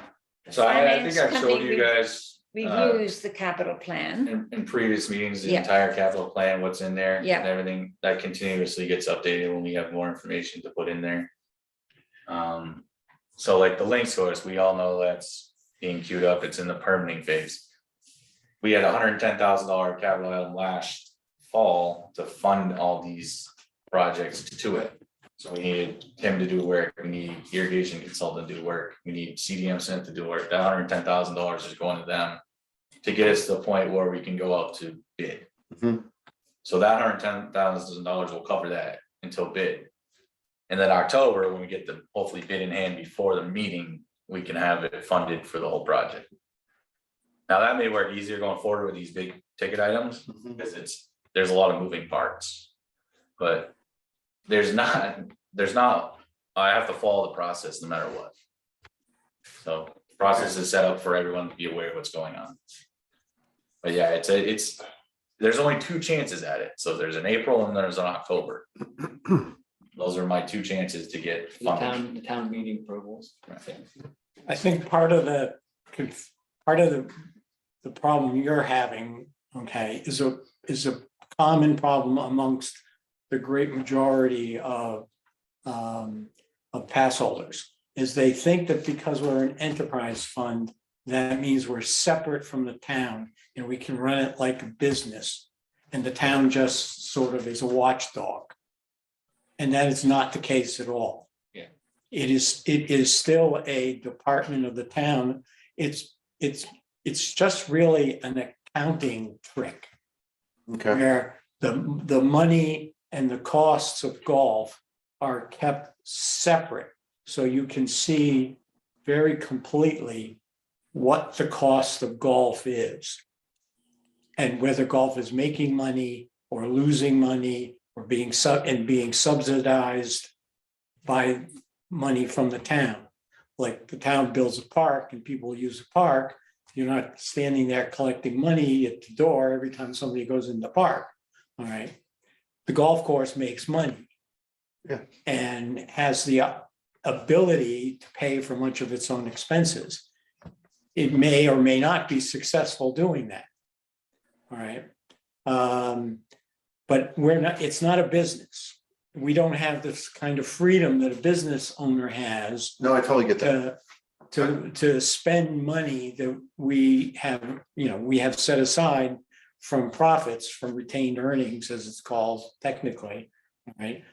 So I think Finance I showed company you guys. reviews the capital plan. In previous meetings, the Yeah. entire capital plan, what's in there. Yeah. And everything that continuously gets updated when we have more information to put in there. So like the links course, we all know that's being queued up, it's in the permitting phase. We had $110,000 capital item last fall to fund all these projects to it. So we needed him to do work, we need irrigation consultant to do work, we need CDM Cent to do work, that $110,000 is going to them. To get us to the point where we can go out to bid. Mhm. So that $110,000 will cover that until bid. And then October, when we get the hopefully bid in hand before the meeting, we can have it funded for the whole project. Now, that may work easier going forward with these big ticket items, because there's a lot of moving parts. But there's not, I have to follow the process no matter what. So the process is set up for everyone to be aware of what's going on. But yeah, it's, there's only 2 chances at it. So there's an April and there's an October. Those are my 2 chances to get funding. The town meeting approvals. I think part of the problem you're having, okay, is a common problem amongst the great majority of pass holders. Is they think that because we're an enterprise fund, that means we're separate from the town and we can run it like a business. And the town just sort of is a watchdog. And that is not the case at all. Yeah. It is still a department of the town. It's just really an accounting trick okay, where the money and the costs of golf are kept separate. So you can see very completely what the cost of golf is. And whether golf is making money or losing money or being subsidized by money from the town. Like the town builds a park and people use the park. You're not standing there collecting money at the door every time somebody goes in the park. All right. The golf course makes money. Yeah. And has the ability to pay for much of its own expenses. It may or may not be successful doing that. All right. But it's not a business. We don't have this kind of freedom that a business owner has no, I totally get that. to spend money that we have set aside from profits, from retained earnings, as it's called technically, right?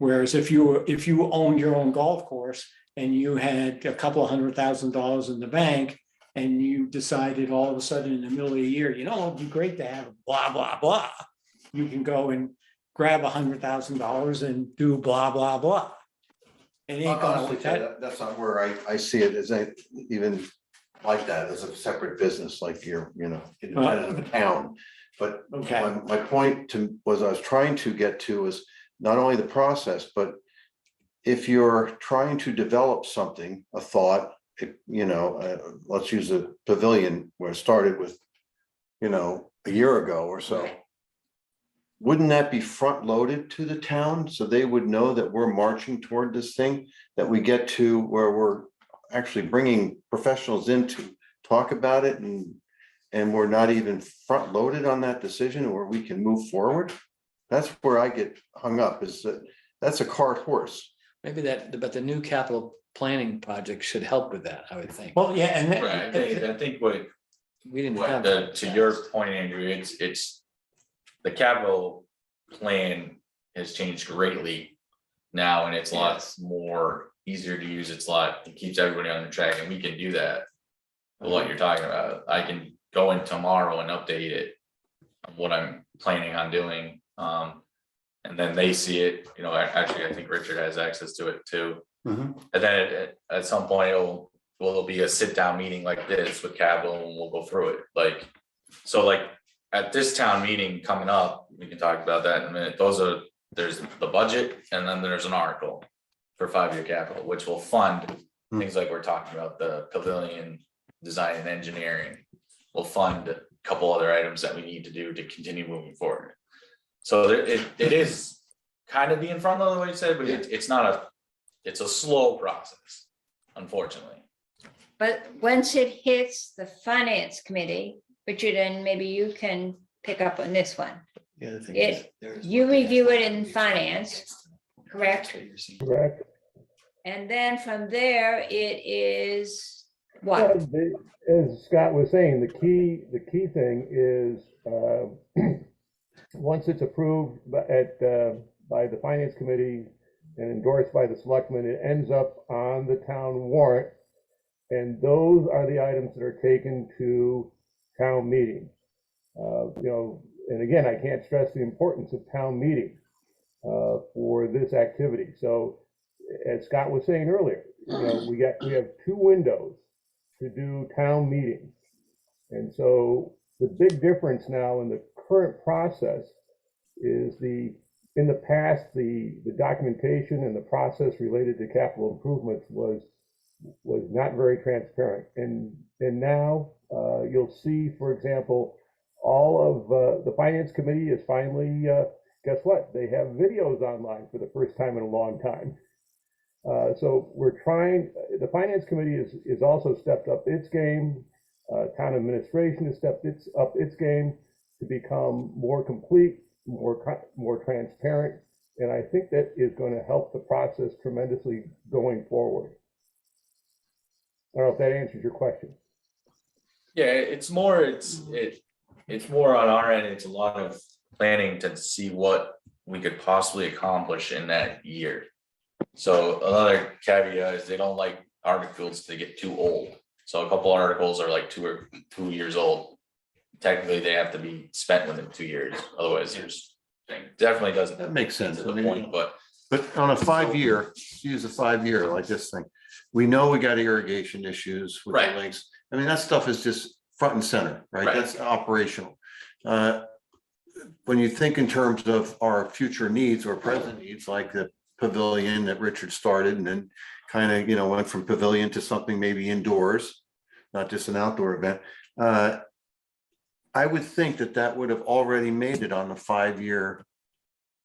Whereas if you owned your own golf course and you had a couple of $100,000 in the bank and you decided all of a sudden in the middle of the year, you know, it'd be great to have blah, blah, blah. You can go and grab $100,000 and do blah, blah, blah. It ain't gonna, Honestly, Ted, that's not where I see it as even like that, as a separate business, like you're, independent of a town. But okay, my point I was trying to get to is not only the process, but if you're trying to develop something, a thought, let's use a pavilion where it started with, a year ago or so. Wouldn't that be front loaded to the town so they would know that we're marching toward this thing, that we get to where we're actually bringing professionals in to talk about it and we're not even front loaded on that decision where we can move forward? That's where I get hung up, is that that's a cart horse. Maybe but the new capital planning project should help with that, I would think. well, yeah, and Right, I think what, We didn't have. to your point, Andrew, it's the capital plan has changed greatly now, and it's a lot more easier to use. It keeps everybody on the track, and we can do that. What you're talking about, I can go in tomorrow and update it, of what I'm planning on doing. And then they see it, actually, I think Richard has access to it too. And then at some point, it'll be a sit down meeting like this with capital, and we'll go through it. At this town meeting coming up, we can talk about that in a minute. There's the budget, and then there's an article for 5-year capital, which will fund things like we're talking about, the pavilion design and engineering. We'll fund a couple other items that we need to do to continue moving forward. So it is kind of being front loaded, the way you said, but it's a slow process, unfortunately. But once it hits the finance committee, Richard, and maybe you can pick up on this one. The other thing It- is there's- you review it in finance, correct? Correct. And then from there, it is Well, what? As Scott was saying, the key thing is, once it's approved by the finance committee and endorsed by the selectmen, it ends up on the town warrant. And those are the items that are taken to town meeting. And again, I can't stress the importance of town meeting for this activity. So as Scott was saying earlier, we have 2 windows to do town meetings. And so the big difference now in the current process is in the past, the documentation and the process related to capital improvements was not very transparent. And now you'll see, for example, all of the finance committee is finally, guess what? They have videos online for the first time in a long time. So the finance committee is also stepped up its game. Town administration has stepped up its game to become more complete, more transparent. And I think that is going to help the process tremendously going forward. I don't know if that answers your question. Yeah, it's more on our end. It's a lot of planning to see what we could possibly accomplish in that year. So another caveat is they don't like articles to get too old. So a couple articles are like 2 years old. Technically, they have to be spent within 2 years. Otherwise, there's definitely doesn't. That makes sense. To the point, but On a 5-year, use a 5-year like this thing, we know we got irrigation issues with the Right. links. I mean, that stuff is just front and center, right? Right. That's operational. When you think in terms of our future needs or present needs, like the pavilion that Richard started and then kind of, went from pavilion to something maybe indoors, not just an outdoor event. I would think that would have already made it on the 5-year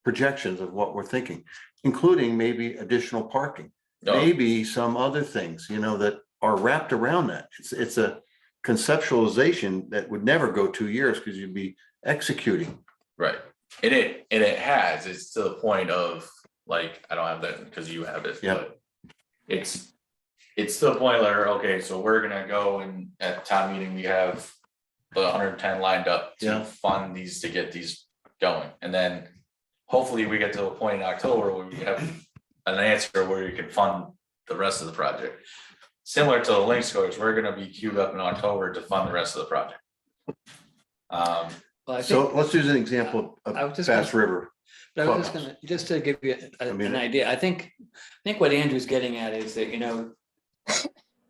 projections of what we're thinking, including maybe additional parking, maybe some other things, that are wrapped around that. It's a conceptualization that would never go 2 years because you'd be executing. right. And it's to the point of like, I don't have that because you have it, Yeah. but it's to the point where, okay, so we're gonna go and at town meeting, we have the 110 lined up to Yeah. fund these to get these going. And then hopefully we get to a point in October where we have an answer where you can fund the rest of the project. Similar to the Lynx course, we're gonna be queued up in October to fund the rest of the project. Well, I So think, let's use an example I was of just Bass River. but I was just Clubhouse. gonna, just to give you I mean, an idea, I think what Andrew's getting at is that, you know,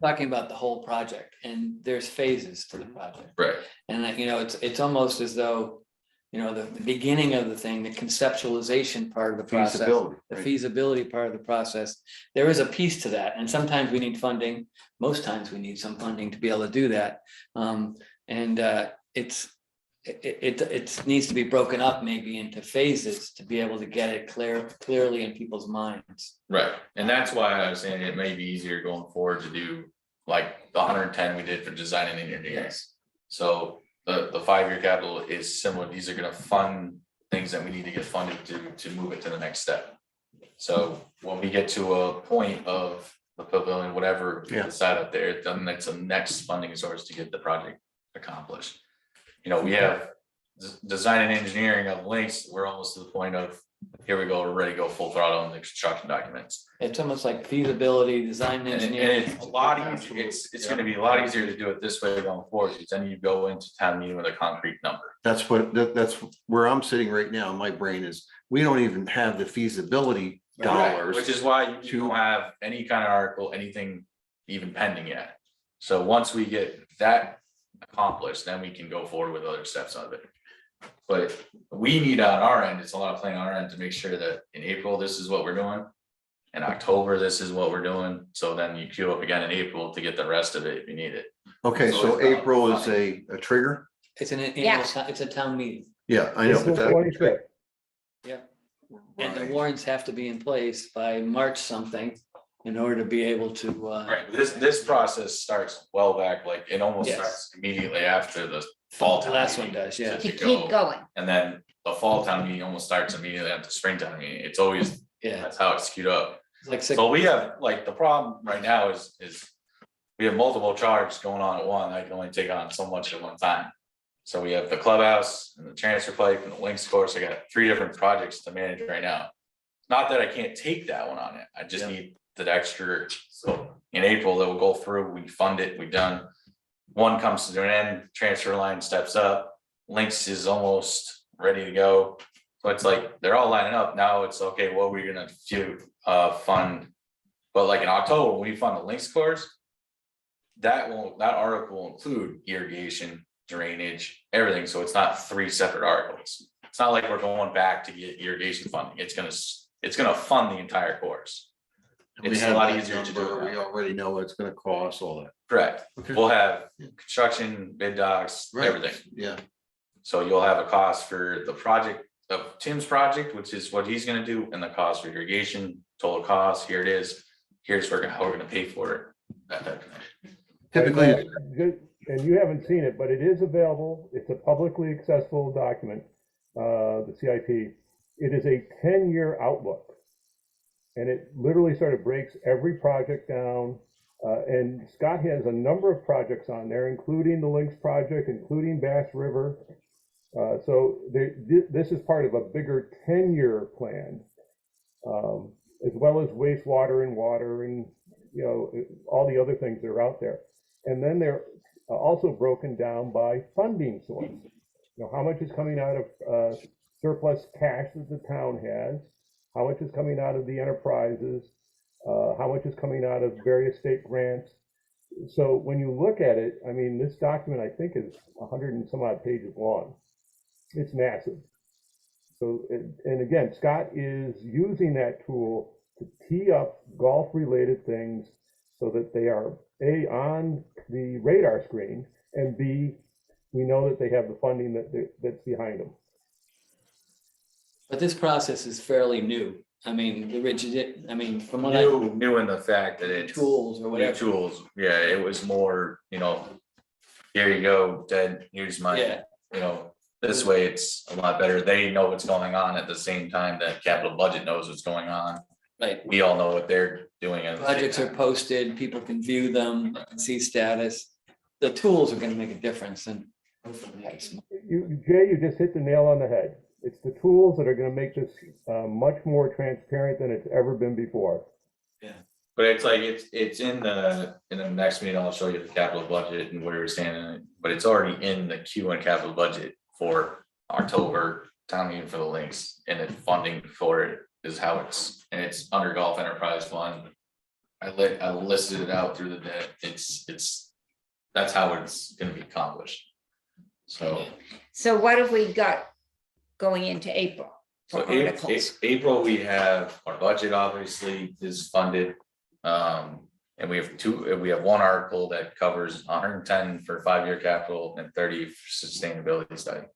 talking about the whole project, and there's phases to the project. Right. And that, you know, it's almost as though, you know, the beginning of the thing, the conceptualization part of the process, Feasibility, the right. feasibility part of the process, there is a piece to that, and sometimes we need funding, most times we need some funding to be able to do that. It needs to be broken up maybe into phases to be able to get it clearly in people's minds. Right, and that's why I was saying it may be easier going forward to do like the 110 we did for design and engineering. Yes. So the 5-year capital is similar, these are gonna fund things that we need to get funded to move it to the next step. So when we get to a point of the pavilion, whatever we Yeah. decide up there, then that's the next funding source to get the project accomplished. You know, we have design and engineering of links, we're almost to the point of, here we go, we're ready to go full throttle on the construction documents. It's almost like feasibility, design, And engineering. it's a lot easier, it's gonna be a lot easier to do it this way going forward, because then you go into town meeting with a concrete number. That's that's where I'm sitting right now. My brain is, we don't even have the feasibility dollars. Which is why you don't have any kind of article, anything even pending yet. So once we get that accomplished, then we can go forward with other steps of it. But we need on our end, it's a lot of planning on our end to make sure that in April, this is what we're doing. In October, this is what we're doing, so then you queue up again in April to get the rest of it if you need it. Okay, So so it's not April is fine. a trigger? It's an, Yeah. it's a town meeting, Yeah, I know. April but that- 25th. and the Right. warrants have to be in place by March something in order to be able to, Right, this process starts well back, like it almost Yes. starts immediately after the fall the town last one meeting. does, yeah, To To keep go. going. And then the fall town meeting almost starts immediately after springtime meeting, it's always, yeah. that's how it's queued up. It's like six, So we have, like, the problem right now is we have multiple charges going on at one, I can only take on so much at one time. So we have the clubhouse and the transfer pipe and the links course, I got 3 different projects to manage right now. Not that I can't take that one on it, I just Yeah. need that extra, so in April, they'll go through, we fund it, we done. One comes to an end, transfer line steps up, links is almost ready to go. So it's like, they're all lining up, now it's okay, what we're gonna do, fund. But like in October, when we fund the links course. That article will include irrigation, drainage, everything, so it's not 3 separate articles. It's not like we're going back to get irrigation funding, it's gonna fund the entire course. We It's a have lot that easier to do. number, it We now. already know what it's gonna cost, all that. Correct, Okay. we'll have construction, bid docs, Right. everything. Yeah, So you'll have a cost for the project of Tim's project, which is what he's gonna do, and the cost for irrigation, total cost, here it is. Here's how we're gonna pay for it, that type of thing. typically, And you haven't seen it, but it is available. It's a publicly accessible document, the CIP. It is a 10-year outlook. And it literally sort of breaks every project down. And Scott has a number of projects on there, including the Lynx project, including Bass River. So this is part of a bigger 10-year plan, as well as wastewater and water and, you know, all the other things that are out there. And then they're also broken down by funding source. You know, how much is coming out of surplus cash that the town has? How much is coming out of the enterprises? How much is coming out of various state grants? So when you look at it, I mean, this document, I think, is 100 and some odd pages long. It's massive. So, and again, Scott is using that tool to tee up golf-related things so that they are, A, on the radar screen, and B, we know that they have the funding that's behind them. but this process is fairly new. I mean, the rigid, I mean, from what I, New in the fact that it's. tools or New whatever, tools, yeah, it was more, here you go, Ted, here's my, yeah, this way it's a lot better. They know what's going on at the same time that capital budget knows what's going on. right. We all know what they're doing. at the same Projects are time. posted, people can view them, see status. The tools are gonna make a difference and. Jay, you just hit the nail on the head. It's the tools that are gonna make this much more transparent than it's ever been before. But it's like, it's in the next meeting, I'll show you the capital budget and where we're standing, but it's already in the Q1 capital budget for October town meeting for the links, and the funding for it is how and it's under golf enterprise fund. I listed it out through the debt, that's how it's gonna be accomplished. So what have we got going into April? So for articles? April, we have, our budget obviously is funded. And we have one article that covers 110 for 5-year capital and 30 for sustainability study.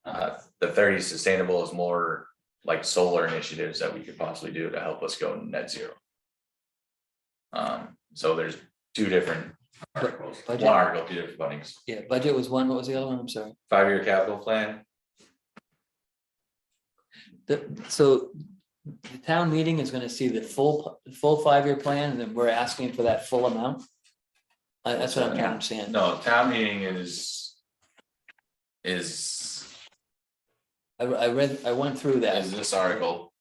The 30 sustainable is more like solar initiatives that we could possibly do to help us go net zero. So there's 2 different articles, Budget? one article, 2 different fundings, Yeah, budget was one, what was the other one? I'm sorry. 5-year capital plan. So the town meeting is gonna see the full 5-year plan, and then we're asking for that full amount? That's what I'm trying to understand. No, town meeting is I went through that. is this article.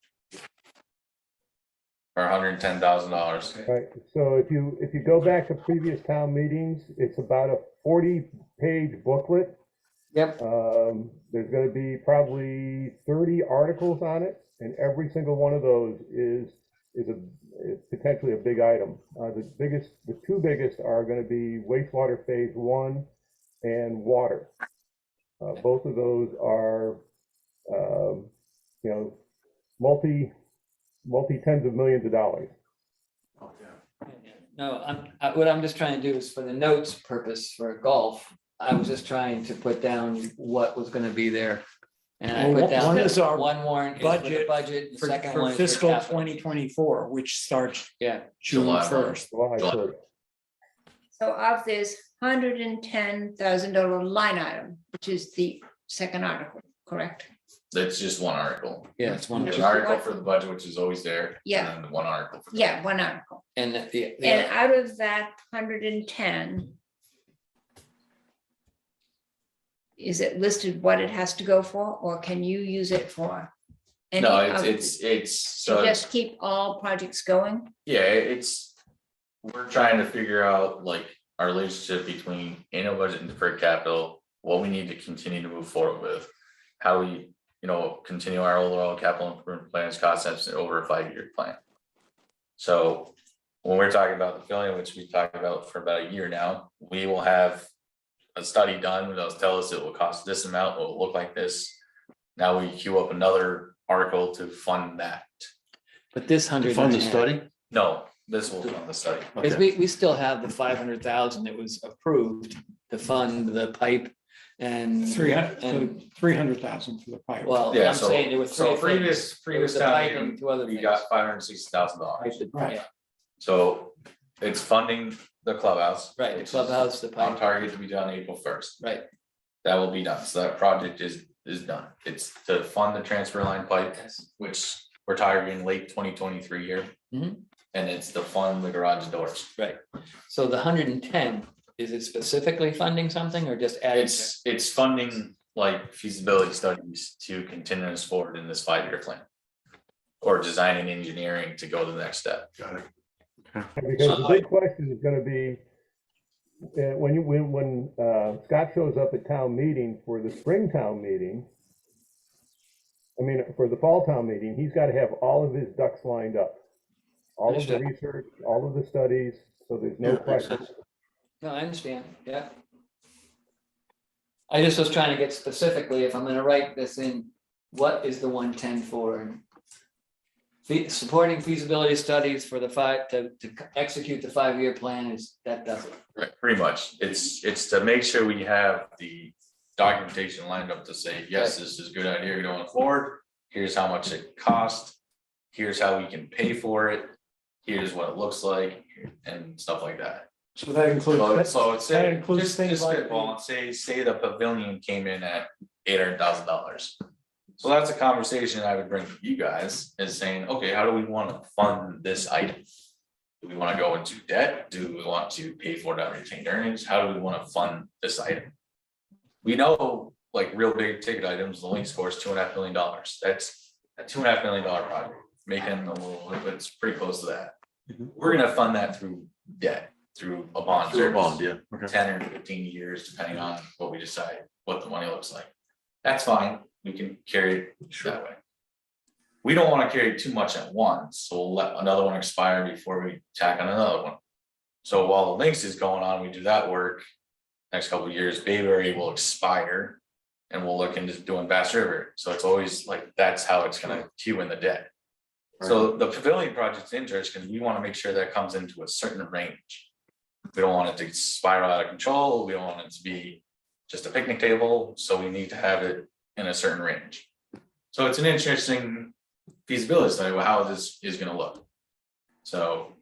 For $110,000. Right, so if you go back to previous town meetings, it's about a 40-page booklet. Yep. There's gonna be probably 30 articles on it, and every single one of those is potentially a big item. The 2 biggest are gonna be wastewater phase 1 and water. Both of those are, multi tens of millions of dollars. No, what I'm just trying to do is for the notes purpose for golf, I was just trying to put down what was gonna be there. And I Well, put down one that is our one warrant is for the budget budget, the For second for one is for fiscal capital. 2024, which starts Yeah, June July 1st. July July. 1st. So of this $110,000 line item, which is the second article, correct? That's just one article. yeah, it's one. There's an article for the budget, which is always there. Yeah. And then one article. For the- Yeah, one article. And And out of that 110, is it listed what it has to go for, or can you use it for? any No, of- it's To so, just keep all projects going? yeah, we're trying to figure out like our relationship between annual budget and deferred capital, what we need to continue to move forward with. How we, continue our overall capital improvement plans, concepts over a 5-year plan. So when we're talking about the filling, which we talked about for about a year now, we will have a study done, that'll tell us it will cost this amount, it will look like this. Now we queue up another article to fund that. But this 100. Fund the study? No, this will fund the study. Because we still have the 500,000 that was approved to fund the pipe and. 300,000 for the pipe. Well, Yeah, I'm so, saying there were so three previous things. There was the town pipe meeting, and 2 other we things. got $560,000. Right. Yeah, So it's funding the clubhouse. right, the which is clubhouse, the On pipe, target to be done April 1st. right. That will be done. So that project is done. It's to fund the transfer line pipe, Yes. which we're targeting late 2023 here. Mhm. And it's to fund the garage doors. So the 110, is it specifically funding something or just adding? It's funding like feasibility studies to continue us forward in this 5-year plan. Or designing engineering to go to the next step. Got it. Because the big question is gonna be, when Scott shows up at town meeting for the spring town meeting, for the fall town meeting, he's gotta have all of his ducks lined up. All of the Understood. research, all of the studies, so there's no Yeah, makes question. sense. No, I understand, yeah. I just was trying to get specifically, if I'm gonna write this in, what is the 110 for? Supporting feasibility studies for the to execute the 5-year plan that does it. Right, pretty much. It's to make sure we have the documentation lined up to say, yes, this is a good idea going forward. Here's how much it costs. Here's how we can pay for it. Here's what it looks like and stuff like that. So that includes. So it's That includes things just like. spitball, say the pavilion came in at $800,000. So that's a conversation I would bring to you guys, is saying, okay, how do we want to fund this item? Do we want to go into debt? Do we want to pay for it out of retained earnings? How do we want to fund this item? We know like real big ticket items, the links course, $2.5 million. That's a $2.5 million project, making a little, it's pretty close to that. We're gonna fund that through debt, through a bond Through a service. bond, yeah, okay. 10 or 15 years, depending on what we decide, what the money looks like. That's fine, we can carry it that way. We don't wanna carry too much at once, so we'll let another one expire before we tack on another one. So while the links is going on, we do that work. Next couple of years, Bayberry will expire. And we'll look into doing Bass River, so it's always like, that's how it's gonna queue in the debt. So the pavilion project's interesting, because we wanna make sure that comes into a certain range. We don't want it to spiral out of control, we don't want it to be just a picnic table, so we need to have it in a certain range. So it's an interesting feasibility study of how this is gonna look. So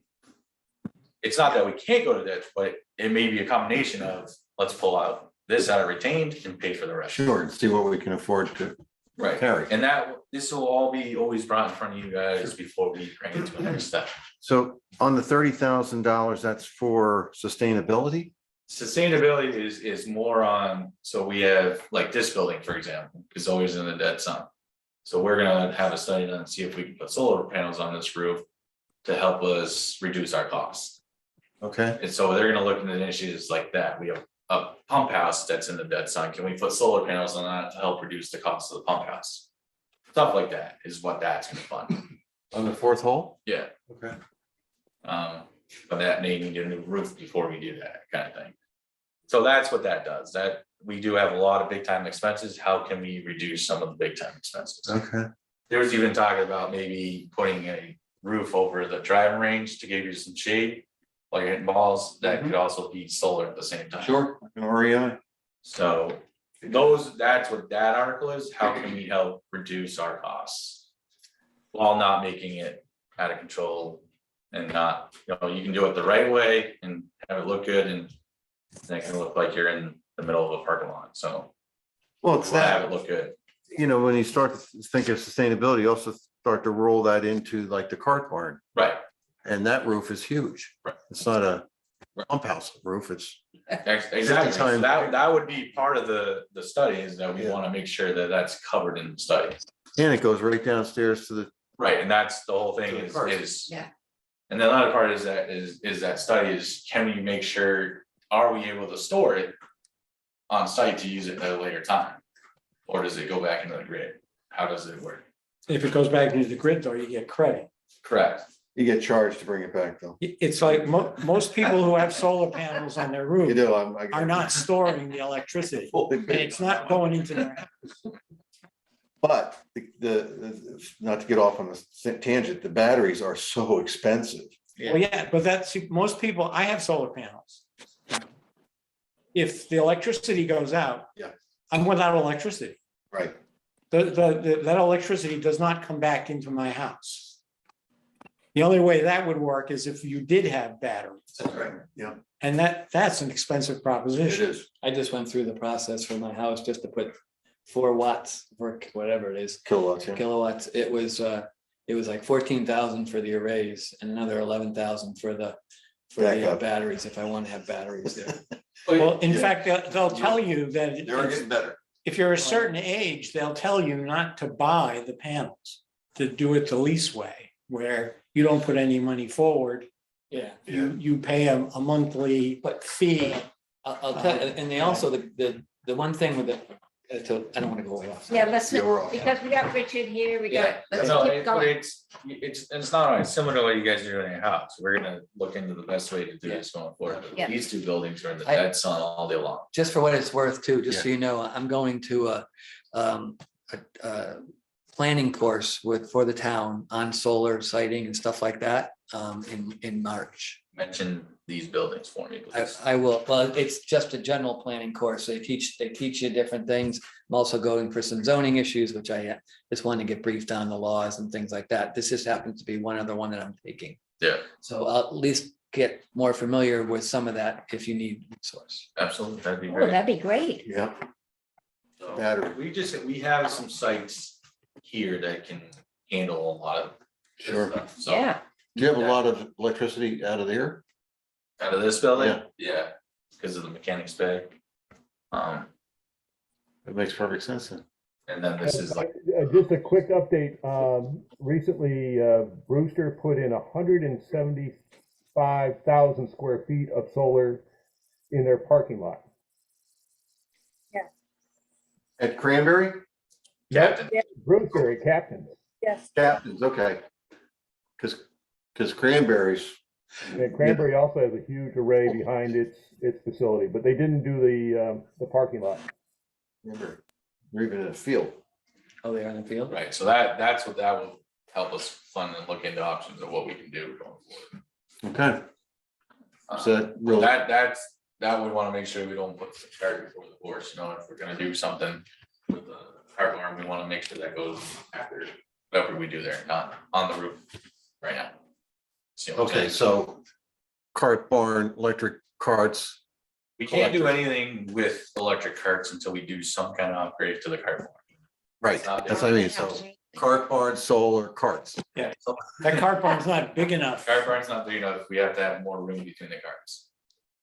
it's not that we can't go to debt, but it may be a combination of, let's pull out this out of retained and pay for the rest. Sure, and see what we can afford to Right, carry. and that, this will all be always brought in front of you guys before we bring it to the next step. So on the $30,000, that's for sustainability? Sustainability is more on, so we have, like this building, for example, is always in the dead sun. So we're gonna have a study done and see if we can put solar panels on this roof to help us reduce our costs. Okay, And so they're gonna look into initiatives like that. We have a pump house that's in the dead sun. Can we put solar panels on that to help reduce the cost of the pump house? Stuff like that is what that's gonna fund. on the fourth hole? Yeah. Okay. But that may need a new roof before we do that kind of thing. So that's what that does. That we do have a lot of big time expenses. How can we reduce some of the big time expenses? Okay. There was even talking about maybe putting a roof over the driving range to give you some shade while you're hitting balls. That could also be solar at the same time. Sure, like an REI. So that's what that article is. How can we help reduce our costs? While not making it out of control and not, you can do it the right way and have it look good and it can look like you're in the middle of a parking lot. So Well, it's we'll have that, it look good. when you start to think of sustainability, you also start to roll that into like the cart barn. Right. And that roof is huge. Right. It's not a pump house roof, it's, Exactly. So times- that would be part of the study is that we want to make sure that that's covered in the study. and it goes right downstairs to the, Right, and that's the whole thing To the is, cars. Yeah. And the other part is that study is, can we make sure, are we able to store it on site to use it at a later time? Or does it go back into the grid? How does it work? If it goes back into the grid though, you get credit. Correct. you get charged to bring it back though. It's like most people who have solar panels on their You roof do, are not storing the electricity. And it's not going into their house. But not to get off on a tangent, the batteries are so expensive. Well, yeah, but that's, most people, I have solar panels. If the electricity goes out. Yeah. I'm without electricity. Right. That electricity does not come back into my house. The only way that would work is if you did have batteries. That's right. Yeah, And that's an expensive it proposition. is. I just went through the process for my house just to put 4 watts for whatever it is, Kilowatts, yeah. kilowatts. It was like 14,000 for the arrays and another 11,000 for the Backup. batteries, if I want to have batteries there. Well, in Yeah. fact, they'll tell you that better. if you're a certain age, they'll tell you not to buy the panels, to do it the lease way, where you don't put any money forward. Yeah. You pay a monthly fee. I'll tell you, and they also, the one thing with it, I don't want to go way off. Yeah, let's, Yeah, we're off. because we got Richard here, we Yeah, got, let's no, keep but going. it's not only similar to what you guys are doing in your house. We're gonna look into the best way to do this going forward. Yeah. These 2 buildings are in the I- dead sun all day long. Just for what it's worth too, just so you know, I'm going to a planning course for the town on solar siting and stuff like that in March. Mention these buildings for me, please. I will, well, it's just a general planning course. They teach you different things. I'm also going for some zoning issues, which I just want to get briefed on the laws and things like that. This just happens to be one other one that I'm taking. Yeah, So I'll at least get more familiar with some of that if you need resource. absolutely. That'd be Oh, great. that'd be great. Yeah, So, battery. we have some sites here that can handle a lot of this Sure. stuff. So Yeah, Do you have a lot of electricity out of there? out of this building, Yeah. yeah, because of the mechanics bay. It makes perfect sense then. And then this is like, Just a quick update. Recently, Brewster put in 175,000 square feet of solar in their parking lot. At Cranberry? Captain, Brewster at Captain's. Captains, okay. Because Cranberries, And Cranberry also has a huge array behind its facility, but they didn't do the parking lot. remember, they're even in a field. Oh, they are in the field? right, so that's what that will help us fund and look into options of what we can do going forward. Okay. So that really, That we wanna make sure we don't put the cart before the horse, you know, if we're gonna do something with the cart barn, we wanna make sure that goes after whatever we do there, not on the roof right now. See what I'm okay, saying? so cart barn, electric carts, We can't do anything with electric carts until we do some kind of upgrade to the cart barn. right, that's what I mean, so cart barn, solar, carts. That cart barn's not big enough. Cart barn's not big enough, we have to have more room between the carts.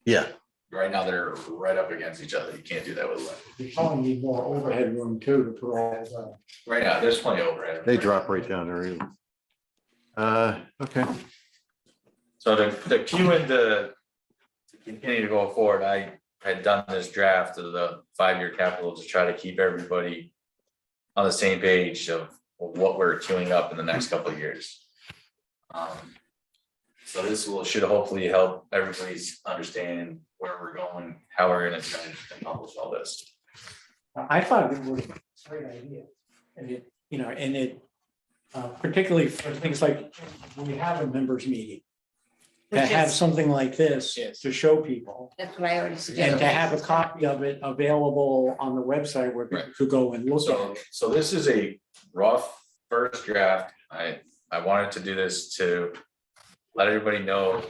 Yeah, Right now, they're right up against each other, you can't do that with electric. You probably need more overhead room too to put all that. Right now, there's plenty of overhead. they drop right down there. Okay, So the queue and to continue to go forward, I had done this draft of the 5-year capital to try to keep everybody on the same page of what we're queuing up in the next couple of years. So this should hopefully help everybody's understand where we're going, how we're gonna try to accomplish all this. I thought it was a great idea. And it, you know, and it, particularly for things like when we have a members meeting. To Which have is- something like this Yes. to show people That's what I already and suggested. to have a copy of it available on the website where people could go and look at it. So this is a rough first draft. I wanted to do this to let everybody know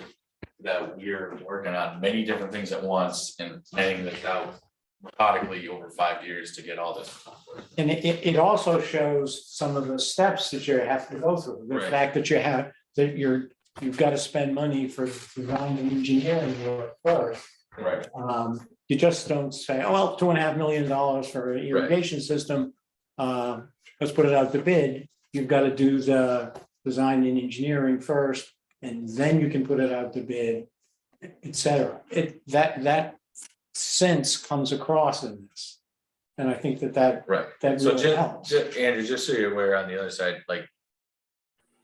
that we're working on many different things at once and planning this out methodically over 5 years to get all this accomplished. And it also shows some of the steps that you have to go through. The Right. fact that you've got to spend money for design and engineering work first. Right. You just don't say, oh, well, $2.5 million for an irrigation system. Let's put it out to bid. You've got to do the design and engineering first, and then you can put it out to bid, et cetera. That sense comes across in this. And I think that Right. that So really helps. Andrew, just so you're aware, on the other side, like,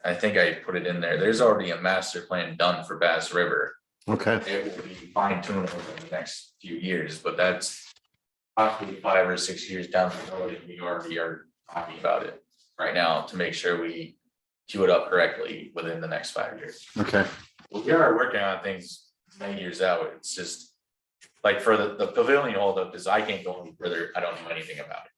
I think I put it in there, there's already a master plan done for Bass River. okay, It will be fine tuned over the next few years, but that's probably 5 or 6 years down the road, and we already are talking about it right now to make sure we queue it up correctly within the next 5 years. okay, We are working on things many years out, it's just, like, for the pavilion holdup, is I can't go any further, I don't know anything about it.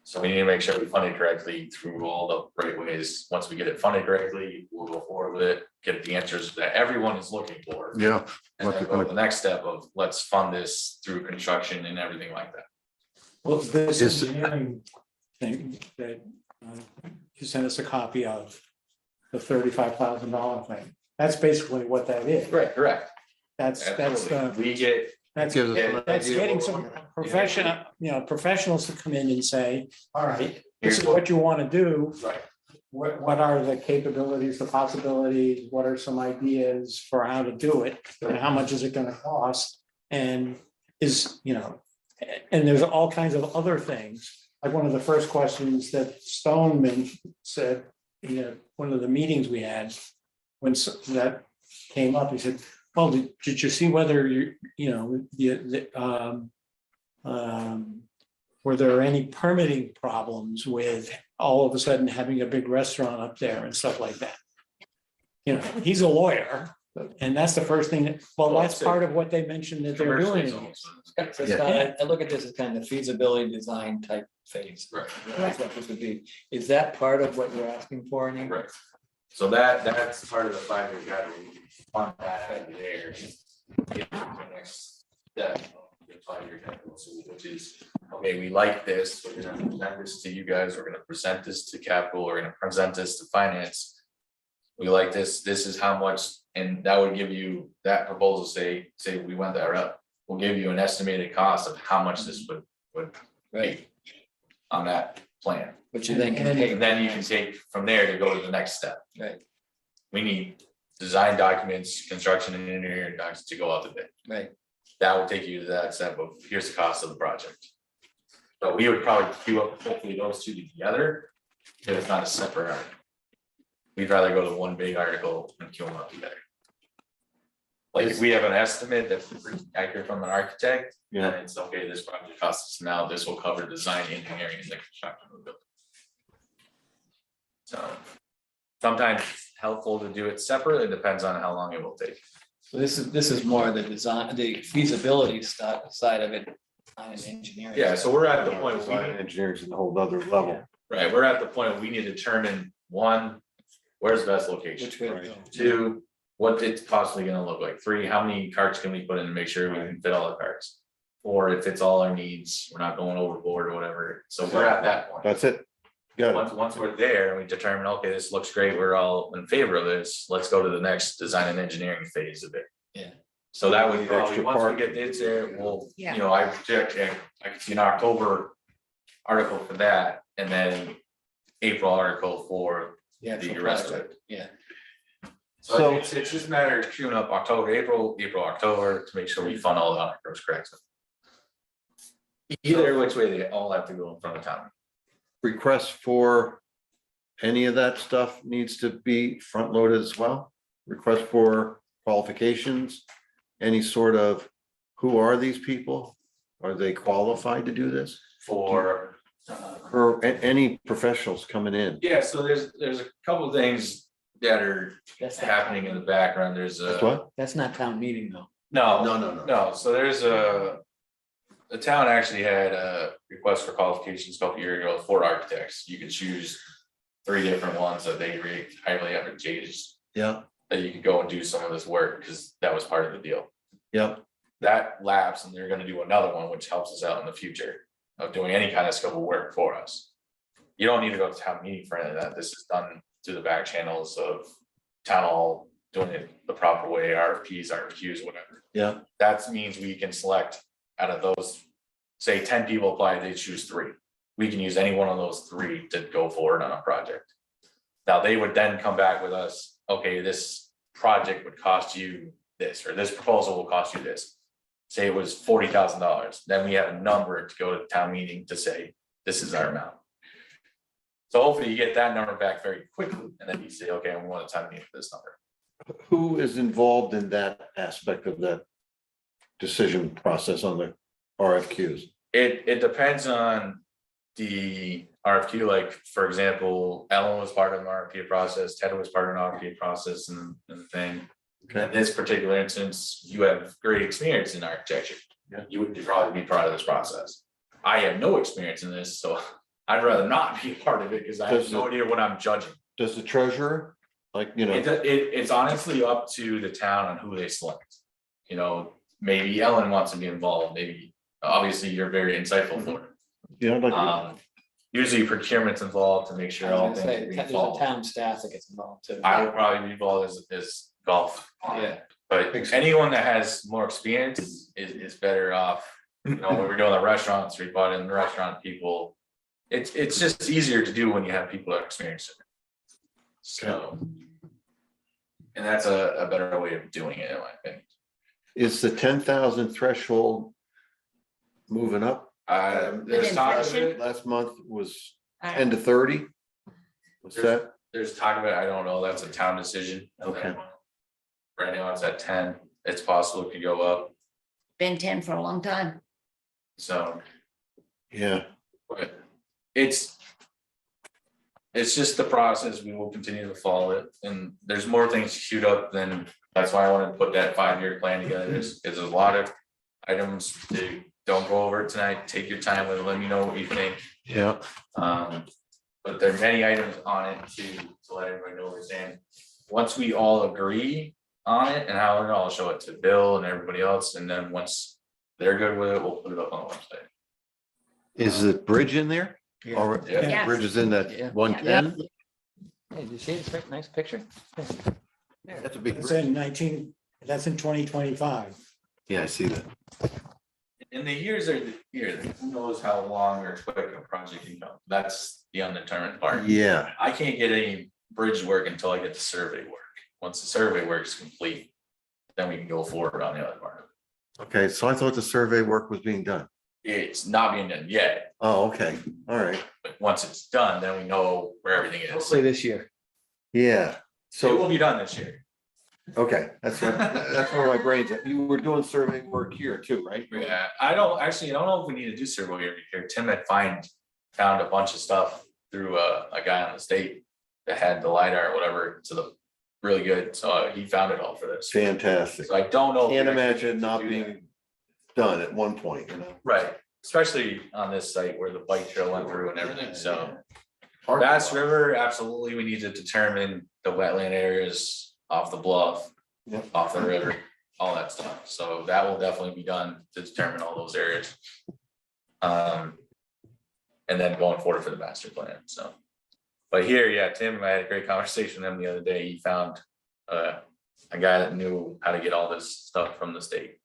So we need to make sure we fund it correctly through all the right ways. Once we get it funded correctly, we'll go forward with it, get the answers that everyone is looking for. yeah, And then go to the next step of let's fund this through construction and everything like that. Well, this Is- engineering thing that you sent us a copy of, the $35,000 thing, that's basically what that is. Right, correct. That's Absolutely. We get, that's Gives us an that's idea getting what some we're looking professional, professionals to come in and say, all right, this Here's is what- what you want to do. right, What are the capabilities, the possibilities, what are some ideas for how to do it? And how much is it gonna cost? And and there's all kinds of other things. Like one of the first questions that Stoneman said, one of the meetings we had, when that came up, he said, well, did you see whether were there any permitting problems with all of a sudden having a big restaurant up there and stuff like that? He's a lawyer, and that's the first thing that's part of what they mentioned that they're doing. commercially zoned. So it's kind of- I look at this as kind of feasibility design type phase. Right, That's what this would be. Is that part of what you're asking for? Andy? right. So that's part of the 5-year category, fund that out there. Get to the next step of the 5-year category, which is, okay, we like this, we're gonna present this to you guys, we're gonna present this to capital, we're gonna present this to finance. We like this is how much, and that would give you that proposal, say we went that route. We'll give you an estimated cost of how much this would Right, on that plan. but you then can And take. then you can take from there to go to the next step. Right, We need design documents, construction and engineering docs to go out to bid. right, That will take you to that step of here's the cost of the project. But we would probably queue up hopefully those two together, if it's not a separate article. We'd rather go to one big article and queue them up together. Like if we have an estimate that's pretty accurate from an architect, then it's okay, this project costs us now, this will cover design, engineering, and the construction of the building. So sometimes it's helpful to do it separate, it depends on how long it will take. so this is more the design, the feasibility side of it on an engineering. Yeah, so we're at the point, Design and engineering is a whole other level. right, we're at the point where we need to determine, one, where's the best location? Which way to go. Two, what it's possibly gonna look like. Three, how many carts can we put in to make sure we can fit all the carts? Or if it's all our needs, we're not going overboard or whatever, so we're at that point. That's it. Got Once we're there, and we determine, okay, this looks great, we're all in favor of this, let's go to the next design and engineering phase of it. Yeah. So that would Need probably, extra once we parking. get bids there, we'll, Yeah. you know, I could see an October article for that, and then April article for Yeah, the rest of it. Yeah, So So- it's just a matter of queuing up October, April, October to make sure we fund all the articles correct. Either which way, they all have to go in front of town. Requests for any of that stuff needs to be front loaded as well? Request for qualifications, any sort of, who are these people? Are they qualified to do this? For. Or any professionals coming in? Yeah, so there's a couple of things that are that's happening in the background, there's That's a. what? That's not town meeting though. No, no. no, so there's a. The town actually had a request for qualifications a couple years ago for architects, you could choose 3 different ones that they rate highly advantageous. Yeah, That you could go and do some of this work, because that was part of the deal. yeah, That lapsed and they're gonna do another one, which helps us out in the future of doing any kind of scope of work for us. You don't need to go to town meeting for any of that. This is done through the back channels of town hall, doing it the proper way, RFPs, RFQs, whatever. yeah. That means we can select out of those, say 10 people apply, they choose 3. We can use any one of those 3 to go forward on a project. Now, they would then come back with us, okay, this project would cost you this, or this proposal will cost you this. Say it was $40,000, then we have a number to go to town meeting to say, this is our amount. So hopefully you get that number back very quickly, and then you say, okay, I want a town meeting for this number. Who is involved in that aspect of that decision process on the RFQs? It depends on the RFQ, like, for example, Ellen was part of an RFP process, Ted was part of an RFP process and the thing. In this particular instance, you have great experience in architecture. Yeah. You would probably be part of this process. I have no experience in this, so I'd rather not be a part of it because I have no idea what I'm judging. Does the treasurer, like, you know, It's honestly up to the town on who they select. You know, maybe Ellen wants to be involved, maybe, obviously, you're very insightful for it. you know, like, Usually procurement's involved to make sure all things are being There's a followed. town staff that gets involved too. I would probably be involved as golf. Yeah. But anyone that has more experience is better off, you know, when we're doing the restaurants, we brought in the restaurant people. It's just easier to do when you have people that are experienced. in it. So. And that's a better way of doing it, in my opinion. is the 10,000 threshold moving up? There's Within talk of friction? it, Last month was I 10 to 30? What's that? there's talk of it, I don't know, that's a town decision. Okay. Right now it's at 10, it's possible it could go up, Been 10 for a long time. so, Yeah, but it's just the process, we will continue to follow it, and there's more things queued up than, that's why I wanted to put that 5-year plan together, is a lot of items to, don't go over it tonight, take your time with it, let me know what you think. yeah. But there are many items on it to let everybody know where we stand. Once we all agree on it and how, I'll show it to Bill and everybody else, and then once they're good with it, we'll put it up on the website. Is the bridge in there? Yeah. Or Yeah. Yes. bridge is in Yeah. that 110? Hey, did you see this nice picture? That's a big That's bridge. in 2025. Yeah, I see that. in the years or the year, who knows how long or quick a project can go, that's the undetermined part. Yeah, I can't get any bridge work until I get the survey work. Once the survey work is complete, then we can go forward on the other part. okay, so I thought the survey work was being done. It's not being done yet, Oh, okay, all right, but once it's done, then we know where everything is. Hopefully this year. yeah, So it will so, be done this year. okay, that's where my brain's at. You were doing survey work here too, right? Yeah, I don't know if we need to do survey here. Tim had found a bunch of stuff through a guy on the state that had the LiDAR or whatever, so the really good, so he found it all for this. Fantastic. So I don't know. if we Can't actually imagine not do that. being done at one point, you know? Right, especially on this site where the bike trail went through and everything, so. Hard- Bass River, absolutely, we need to determine the wetland areas off the bluff. Yep. Off the river, all that stuff, so that will definitely be done to determine all those areas. And then going forward for the master plan, so. But here, yeah, Tim, I had a great conversation with him the other day, he found a guy that knew how to get all this stuff from the state.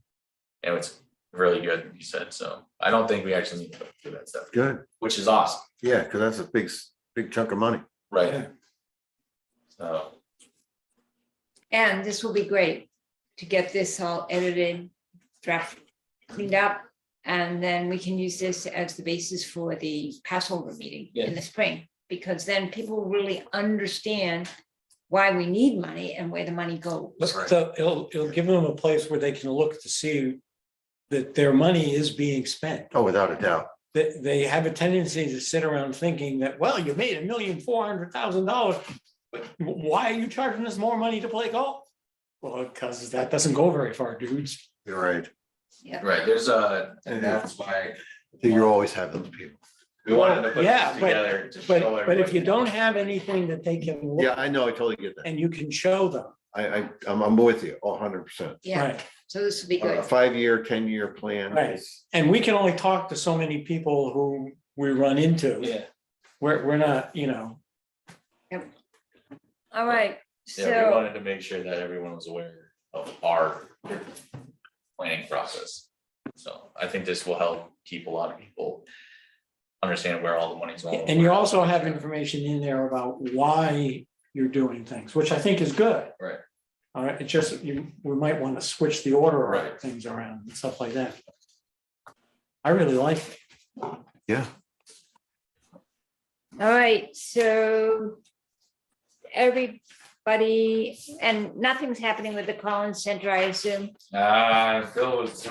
And it's really good, he said, so I don't think we actually need to do that stuff, Good, which is awesome, yeah, because that's a big chunk of money. right? So, And this will be great to get this all edited, draft cleaned up. And then we can use this as the basis for the Passover meeting in the spring, because then people really understand why we need money and where the money goes. So it'll give them a place where they can look to see that their money is being spent. Oh, without a doubt. They have a tendency to sit around thinking that, well, you made $1,400,000, but why are you charging us more money to play golf? Well, because that doesn't go very far, dudes. You're right. Yeah. right, and that's why You always have those people. we wanted to put Yeah, this but- together. to show But if everybody. you don't have anything that they can Yeah, look I know, I totally get that. and you can show them, I'm with you, 100%. Yeah, right? so this will be A good. 5-year, 10-year plan. Right. is- And we can only talk to so many people who we run into. Yeah. We're not, you know, All right, Yeah, we so, wanted to make sure that everyone was aware of our planning process. So I think this will help keep a lot of people understand where all the money's going. and you also have information in there about why you're doing things, which I think is good. Right. All right, it's just, we might want to switch the order Right. of things around and stuff like that. I really like it. Yeah, all right, so everybody, and nothing's happening with the Collins Center, I assume? Phil was, I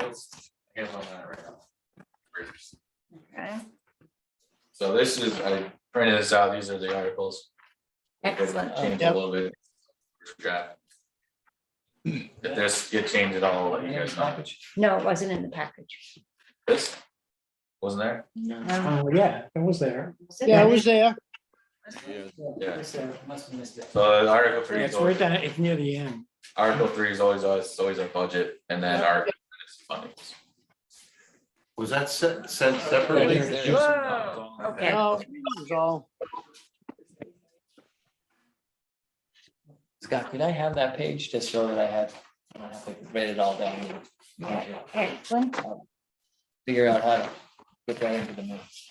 guess on that right now. Okay, So this is, I printed this out, these are the articles. excellent. Change a little bit. Draft. If this get changed at all, I'll let you guys know. No, it wasn't in the package. This wasn't there? No. Oh, yeah, it was there. Yeah, it was there. Yeah. Must have missed it. So Article 3 It's is right always, down, it's near the end. Article 3 is always our budget, and then Article is funding. was that sent separately? Whoa, okay. No, it was all. Scott, could I have that page just so that I don't have to write it all down? Excellent. Figure out how to put that into the minutes.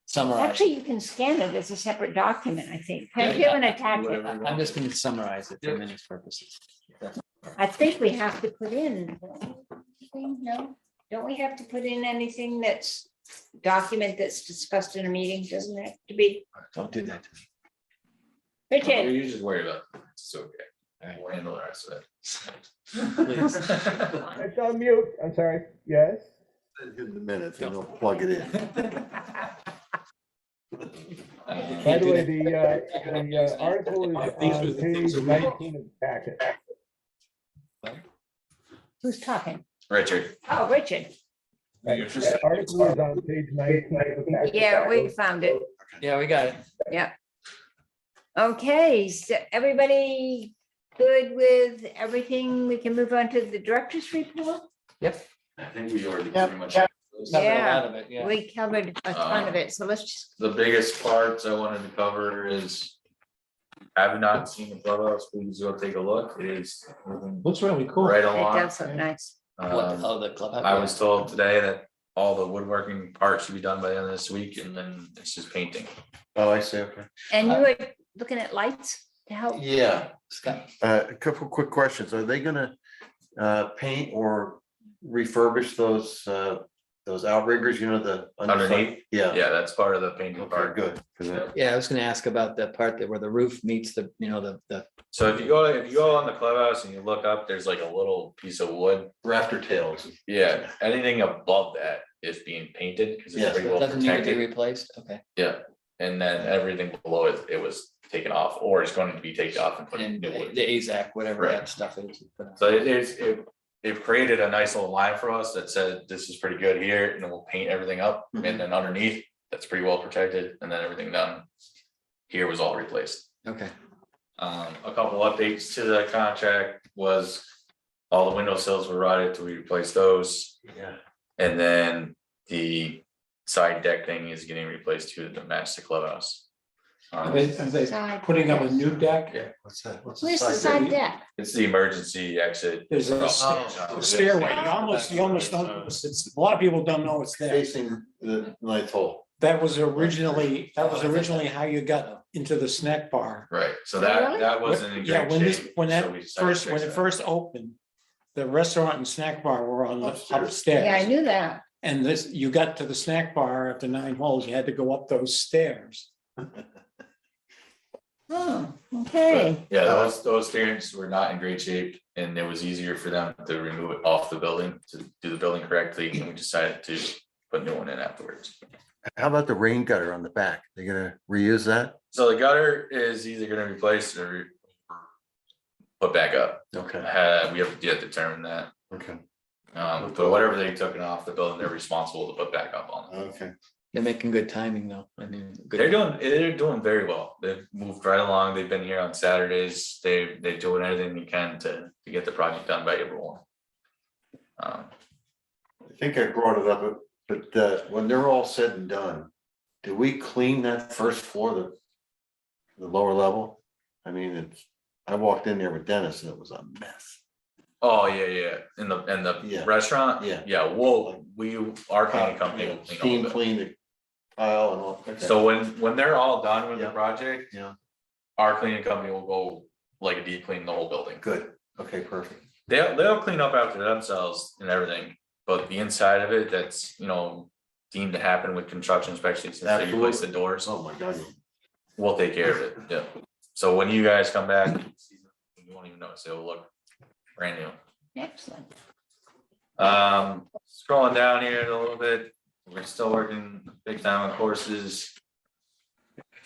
Summarize. Actually, you can scan it as a separate document, I think. Can you and attach it? I'm just gonna summarize it for minutes purposes. I think we have to put in. No, don't we have to put in anything that's document that's discussed in a meeting? Doesn't it have to be? Don't do that to me. Richard, You just worry about it, it's okay. Alright. We'll handle the rest of it. Please. It's on mute, I'm sorry, yes? In the minutes and they'll plug it in. By the way, the article is on page 19 of the packet. who's talking? Richard, Oh, Richard. Right, the article is on page 19 of the packet. Yeah, we found it. Yeah, we got it. Yeah. Okay, so everybody good with everything? We can move on to the director's report? Yep. I think we already Yep. pretty much. Covered a Yeah. lot of it, yeah. We covered a ton of it, so let's just, The biggest parts I wanted to cover is. Have not seen the clubhouse, please go take a look, it is moving Looks really cool. right it along. does look nice. The clubhouse? I was told today that all the woodworking parts should be done by the end of this week, and then it's just painting. Oh, I see, okay. And you were looking at lights to help? Yeah, Scott, a couple quick questions. Are they gonna paint or refurbish those outriggers, you know, the underside? Underneath? Yeah, Yeah, that's part of the painting okay, part. good. 'Cause yeah, I was gonna ask about that part that where the roof meets the, the, So if you go on the clubhouse and you look up, there's like a little piece of wood. Rafter tails. Yeah, anything above that is being painted because it's Yes, pretty it well doesn't need to be protected. replaced, okay. Yeah, and then everything below it, it was taken off or it's going to be taken off and put in And new wood. the AZAC, whatever Right. that stuff is. So it created a nice little line for us that said, this is pretty good here, and then we'll paint everything up, Mhm. and then underneath, that's pretty well protected, and then everything done. Here was all replaced. Okay, A couple updates to the contract was all the windowsills were rotted, so we replaced those. Yeah. And then the side deck thing is getting replaced too to match the clubhouse. Are they Side putting up a deck. new deck? Yeah, What's that? What's Where's the side side deck? it's the emergency exit. There's a Oh. stairway. You almost don't, a lot of people don't know it's there. Facing the ninth hole. That was originally how you got into the snack bar. Right, so Oh, really? that wasn't in Yeah, great shape. when so we decided to when fix it that. first opened, the restaurant and snack bar were on the Upstairs. Yeah, I upstairs. knew that. And you got to the snack bar after 9 holes, you had to go up those stairs. Oh, okay. Yeah, those stairs were not in great shape, and it was easier for them to remove it off the building, to do the building correctly, and we decided to put a new one in afterwards. How about the rain gutter on the back? They gonna reuse that? So the gutter is either gonna replace or put back up. Okay, We have yet to determine that. okay, But whatever they took it off the building, they're responsible to put back up on it. okay. they're making good timing though, I mean. good. They're doing very well. They've moved right along. They've been here on Saturdays. They're doing everything they can to get the project done by everyone. I think I brought it up, but when they're all said and done, do we clean that first floor, the lower level? I mean, I walked in there with Dennis and it was a mess. Oh, yeah. In Yeah. the restaurant? Yeah. Yeah, our cleaning company will clean all Steam of it. clean the tile and all. Okay. So when they're all done with the Yeah. project. Yeah. Our cleaning company will go like a deep clean the whole building. Good, okay, perfect. They'll clean up after themselves and everything, but the inside of it, that's, deemed to happen with construction, especially since they replace the doors, Oh, my God. we'll take care of it, yeah. So when you guys come back, you won't even notice, it'll look brand new. Excellent. Scrolling down here a little bit, we're still working big time on courses.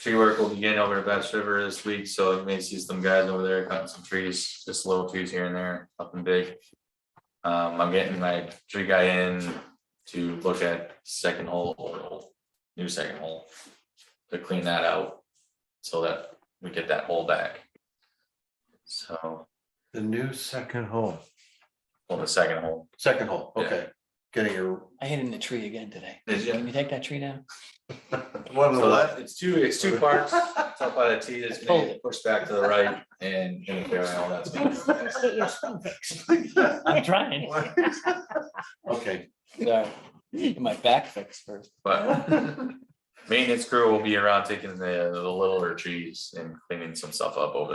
Tree work will begin over at Bass River this week, so you may see some guys over there cutting some trees, just little trees here and there, nothing big. I'm getting my tree guy in to look at second hole, new second hole. To clean that out, so that we get that hole back. So, The new second hole, the second hole. second hole, Yeah. okay. Getting your. I hit in the tree again today. Did you? Can you take that tree down? One So it's two parts, it's up by the T, that's gonna get pushed back to the right and all that's. Let's get your swing fixed. I'm trying. Okay, Sorry. Get my back fixed first. But maintenance crew will be around taking the littler trees and cleaning some stuff up over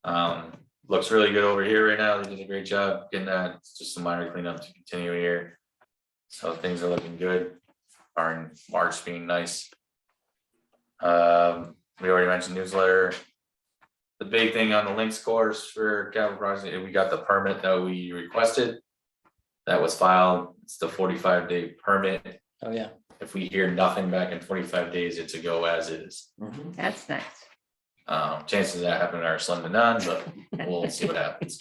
there. Looks really good over here right now. They did a great job getting that. It's just some minor cleanup to continue here. So things are looking good. Our March being nice. We already mentioned newsletter. The big thing on the links course for capital project, we got the permit that we requested. That was filed. It's the 45-day permit. Oh, yeah. If we hear nothing back in 45 days, it's a go as is. That's nice. Chances of that happening are slim to none, but we'll see what happens.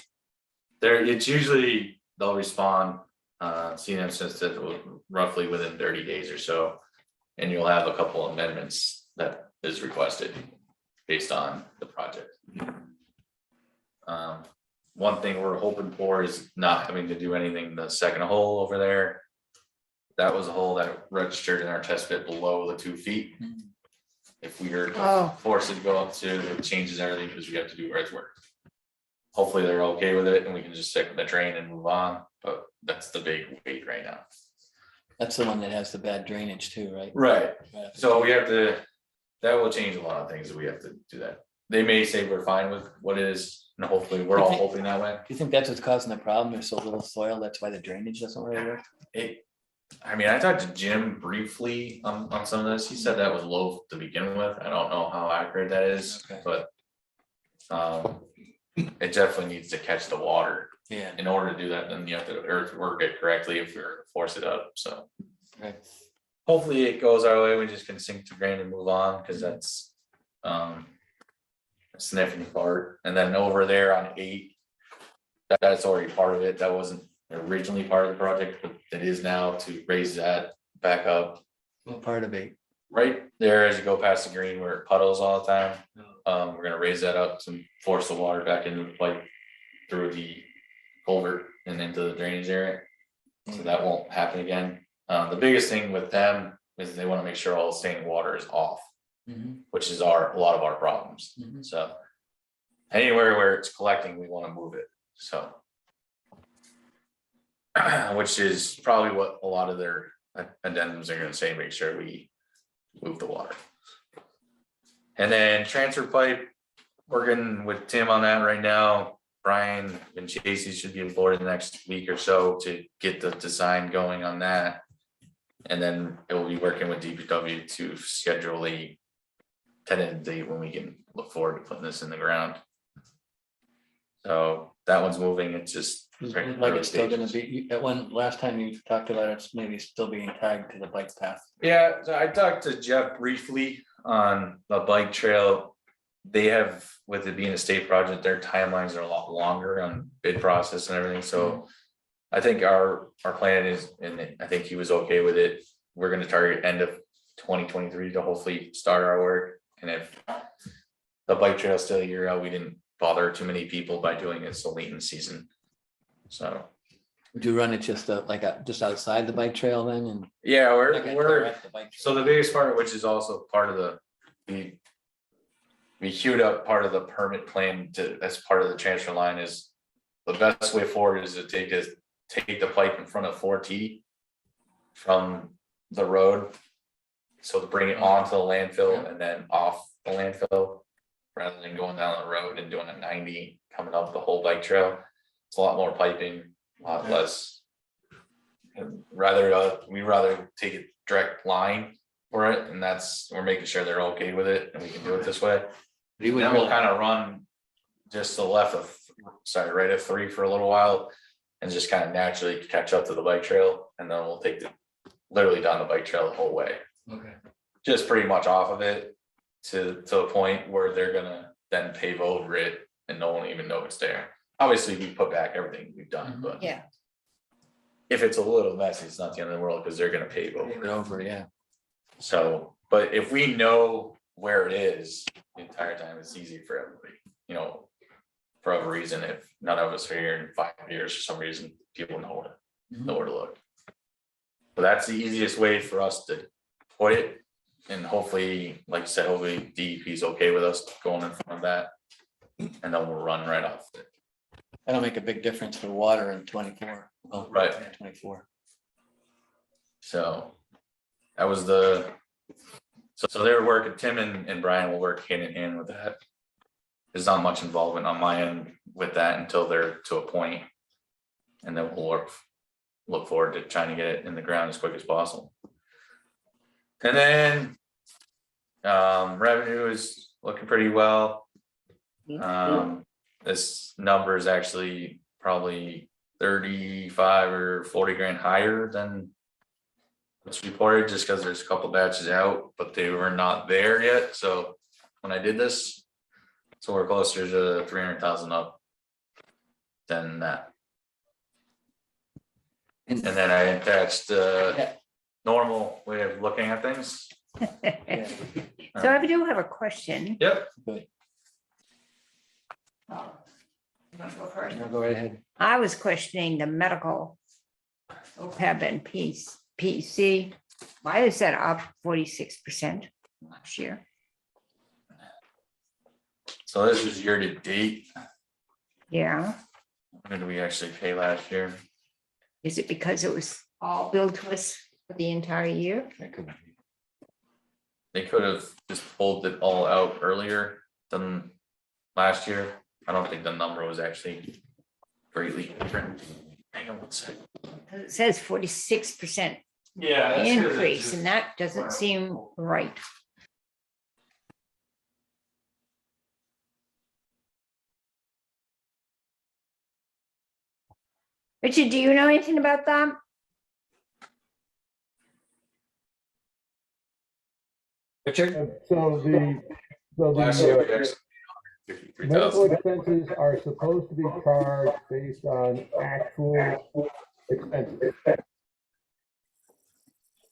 It's usually, they'll respond, CNM says that roughly within 30 days or so. And you'll have a couple amendments that is requested based on the project. One thing we're hoping for is not having to do anything the second hole over there. That was a hole that registered in our test pit below the 2 feet. If we were Oh. forced to go up to, it changes everything because we have to do earthwork. hopefully they're okay with it and we can just stick with the drain and move on, but that's the big wait right now. That's the one that has the bad drainage too, right? Right, so we have to, that will change a lot of things, we have to do that. They may say we're fine with what is, and hopefully we're all hoping that way. Do you think that's what's causing the problem? There's so little soil, that's why the drainage doesn't really work? I mean, I talked to Jim briefly on some of this, he said that was low to begin with, I don't know how accurate that is, Okay. but. It definitely needs to catch the water, Yeah. in order to do that, then you have to earthwork it correctly if we're to force it up, so. Right. Hopefully it goes our way, we just can sink to drain and move on, cause that's, a significant part, and then over there on 8. That's already part of it, that wasn't originally part of the project, but it is now to raise that back up. What part of it? Right there, as you go past the green where it puddles all the time, we're gonna raise that up to force the water back into the pipe through the culvert and into the drainage area. So that won't happen again. The biggest thing with them is they wanna make sure all the standing water is off, which is a lot of our problems, Mhm. so. Anywhere where it's collecting, we wanna move it, so. Which is probably what a lot of their addendums are gonna say, make sure we move the water. And then transfer pipe, working with Tim on that right now. Brian and Chasey should be aboard in the next week or so to get the design going on that. And then it will be working with DPW to schedule a tentative date when we can look forward to putting this in the ground. So that one's moving, it's just. Like it's still gonna be, at one, last time you talked about it, it's maybe still being tagged to the bike path. Yeah, so I talked to Jeff briefly on the bike trail. They have, with it being a state project, their timelines are a lot longer on bid process and everything, so. I think our plan is, and I think he was okay with it, we're gonna target end of 2023 to hopefully start our work, and if. The bike trail is still a year out, we didn't bother too many people by doing it so late in the season. So, Would you run it just just outside the bike trail then and? yeah, like we're. at the bike So trail? the biggest part, which is also part of the, we queued up part of the permit plan to, as part of the transfer line is. The best way forward is to take the pipe in front of 4T. From the road. So to bring it onto the landfill and then off the landfill. Rather than going down the road and doing a 90 coming up the whole bike trail. It's a lot more piping, a lot less. And we rather take a direct line for it, and we're making sure they're okay with it, and we can do it this way. You Then wouldn't we'll really, kind of run just to the left of, right of 3 for a little while. And just kind of naturally catch up to the bike trail, and then we'll take literally down the bike trail the whole way. okay, Just pretty much off of it to a point where they're gonna then pave over it and no one even know it's there. Obviously, we put back everything we've done, but Yeah, if it's a little messy, it's not the end of the world because they're gonna pave over Pave it. it over, yeah. So, but if we know where it is the entire time, it's easy for everybody, for whatever reason, if none of us are here in 5 years, for some reason, people know where to look. But that's the easiest way for us to put it. And hopefully, like I said, hopefully DEP is okay with us going in front of that. And then we'll run right off it. That'll make a big difference for water in 24. Well, Right. yeah, 24. So that was so they were working, Tim and Brian will work hand in hand with that. There's not much involvement on my end with that until they're to a point. And then we'll look forward to trying to get it in the ground as quick as possible. And then revenue is looking pretty well. This number is actually probably 35 or 40 grand higher than what's reported, just because there's a couple batches out, but they were not there yet. So when I did this, so we're closer to 300,000 up than that. And then I attached normal way of looking at things. Yeah. so I do have a question. Yep. You wanna go first? No, go right ahead. I was questioning the medical OPEB and PC. Why is that up 46% last year? So this is year to date. Yeah, What did we actually pay last year? is it because it was all billed to us for the entire year? That could be. They could have just pulled it all out earlier than last year. I don't think the number was actually greatly different. Hang on one second. It says 46% Yeah. increase, and that doesn't seem right. Richard, do you know anything about that? Richard? So Last year we the actually. 53,000. medical expenses are supposed to be charged based on actual expenses.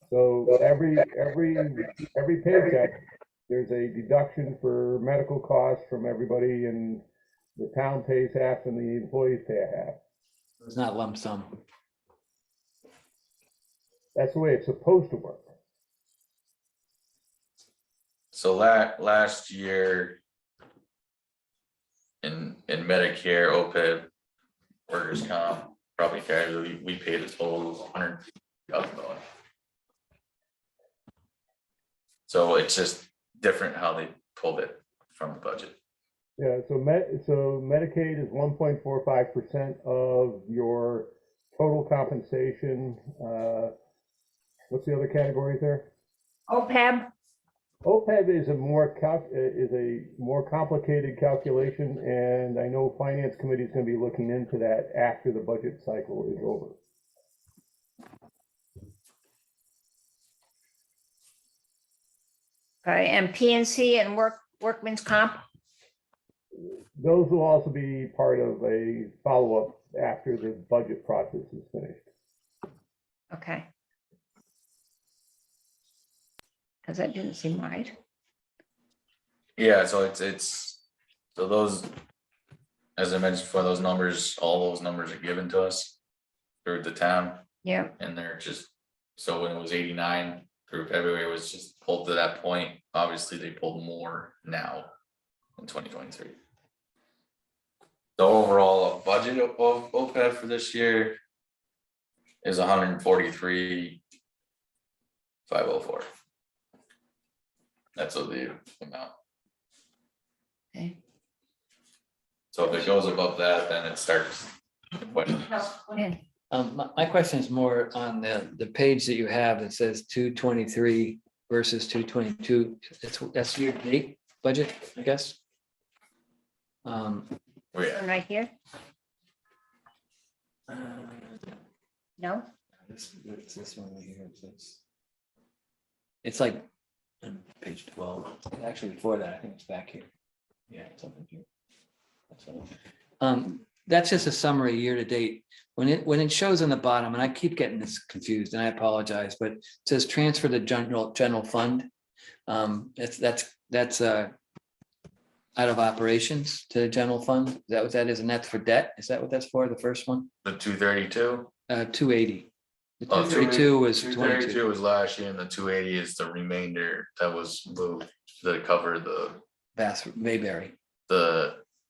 So every paycheck, there's a deduction for medical costs from everybody, and the town pays half and the employees pay half. It's not lump sum. That's the way it's supposed to work. So last year. In Medicare, OPEB, workers' comp, property casualty, we paid a total of $100,000. So it's just different how they pulled it from the budget. Yeah, so Medicaid is 1.45% of your total compensation. What's the other categories there? OPEB, OPEB is a more complicated calculation, and I know Finance Committee is going to be looking into that after the budget cycle is over. okay, and PNC and workman's comp? Those will also be part of a follow-up after the budget process is finished. Okay. Because that didn't seem right. Yeah, so it's, so those, as I mentioned before, those numbers, all those numbers are given to us through the town, Yeah, and they're just, so when it was 89 through February, it was just pulled to that point. Obviously, they pulled more now in 2023. The overall budget of OPEB for this year is 143,504. That's what the amount. okay. So if it goes above that, then it starts. Go ahead. My question is more on the page that you have that says 223 versus 222. That's your date budget, I guess. Oh, One yeah. right here? No? This one right here. It's like on page 12. Actually, before that, I think it's back here. Yeah, it's up in here. That's just a summary year to date. When it shows on the bottom, and I keep getting this confused, and I apologize, but it says transfer to general fund. That's out of operations to the general fund. Is that what that is? And that's for debt? Is that what that's for? The first one? The 232. 280. The Oh, 232 was 232 22. was last year, and the 280 is the remainder that was moved to cover the Mayberry.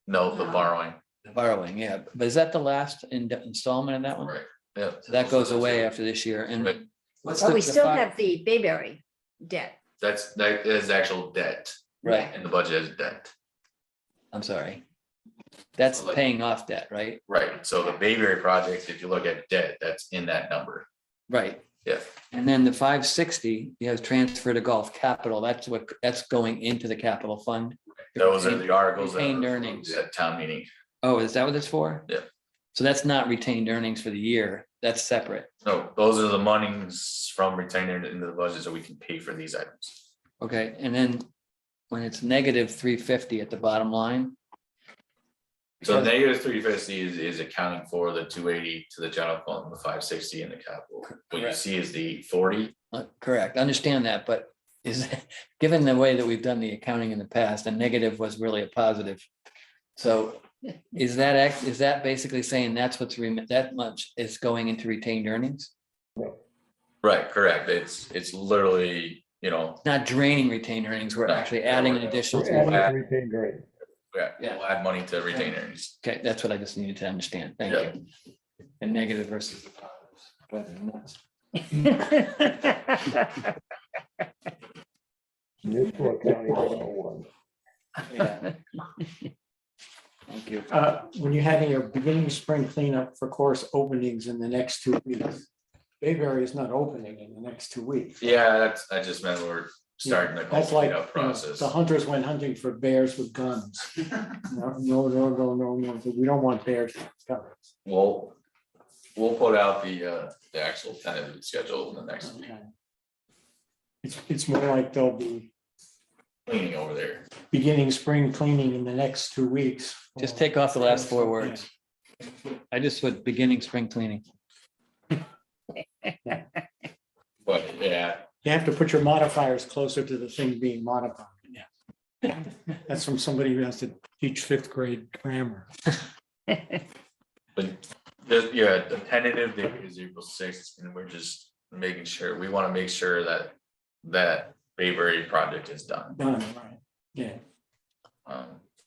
borrowing. The borrowing, yeah. But is that the last installment of that one? Right, yeah. So that goes away after this year. And Right. what's But we the still fi- have the Bayberry debt. That is actual debt, Right, and the budget is debt. I'm sorry. That's So like- paying off debt, right? Right, so the Bayberry project, if you look at debt, that's in that number. Right. Yeah. And then the 560, you have transfer to Gulf Capital. That's going into the capital fund. Those are the articles that Retained were earnings. at town meeting. Oh, is that what it's for? Yeah. So that's not retained earnings for the year. That's separate. No, those are the monies from retained into the budget, so we can pay for these items. Okay, and then when it's negative 350 at the bottom line. So because- negative 350 is accounting for the 280 to the general fund, the 560 in the capital. What you Correct. see is the 40. Correct, understand that, but is, given the way that we've done the accounting in the past, a negative was really a positive. So is that basically saying that's that much is going into retained earnings? Right, correct. It's literally, Not draining retained earnings, we're No, actually adding an no, additional. We're adding to retained earnings. Yeah, we'll add money to retainers. Okay, that's what I just needed to understand. Thank Yeah. you. And negative versus. the positives. Rather Municipal County 101. than that. Yeah. Thank you. When you're having your beginning of spring cleanup for course openings in the next 2 weeks, Bayberry is not opening in the next 2 weeks. Yeah, I just meant we're starting the That's like, cleanup you know, process. the hunters went hunting for bears with guns. No, we don't want bears. We'll put out the actual tentative schedule in the next week, It's more like they'll be cleaning over there. beginning spring cleaning in the next 2 weeks. Just take off the last 4 words. I just put beginning spring cleaning. But yeah, You have to put your modifiers closer to the thing being modified. Yeah. That's from somebody who has to teach 5th grade grammar. but the tentative date is April 6th, and we're just making sure, we want to make sure that Bayberry project is done. Done, right, yeah.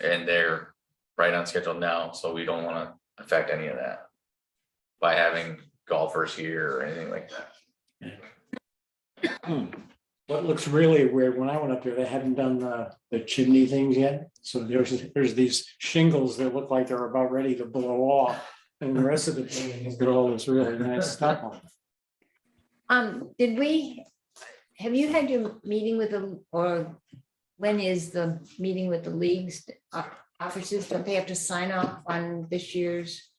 And they're right on schedule now, so we don't want to affect any of that by having golfers here or anything like that. What looks really weird, when I went up there, they hadn't done the chimney things yet. So there's these shingles that look like they're about ready to blow off. And the rest of the building has got all this really nice stuff on it. Have you had your meeting with or when is the meeting with the leagues officers? Don't they have to sign off on this year's?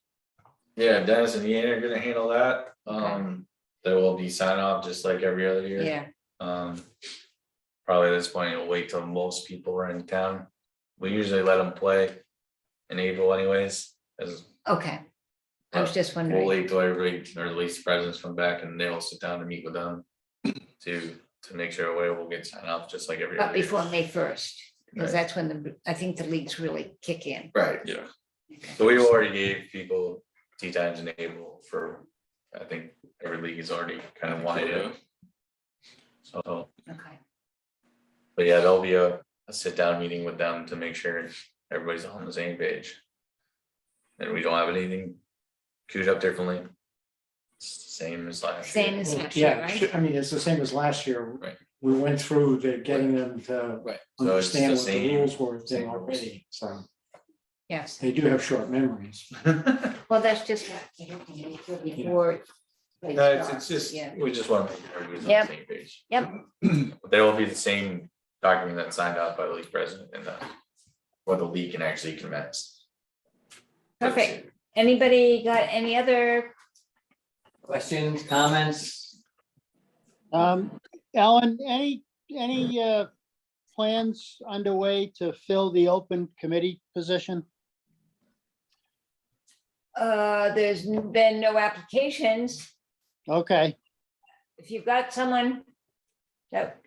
Yeah, Dennis and Ian are gonna handle that. There will be sign off just like every other year. Yeah, Probably at this point, we'll wait till most people are in town. We usually let them play in April anyways, as okay. I was just we'll wondering. wait till everybody, or at least the presidents come back and they'll sit down and meet with them to make sure we'll get signed off just like every But other year. before May 1st, because Right. that's when I think the leagues really kick in. Right, Yeah. so we already gave people tea times in April for, I think every league is already kind of wanted it. So, Okay, but yeah, there'll be a sit down meeting with them to make sure everybody's on the same page. And we don't have anything queued up differently. It's the same as last year. same as last year, Yeah, right? I mean, it's the same as last year. Right. We went through the getting them to Right, so it's understand the what the same. rules were same there rules. already, so Yes, they do have short memories. well, that's just before. they No, it's start. just, Yeah, we just want to make sure everybody's on Yep. the same page. Yep. But there will be the same document that's signed out by the league president and where the league can actually commence. perfect. Anybody got any other? Questions, comments? Ellen, any plans underway to fill the open committee position? There's been no applications. Okay, If you've got someone that,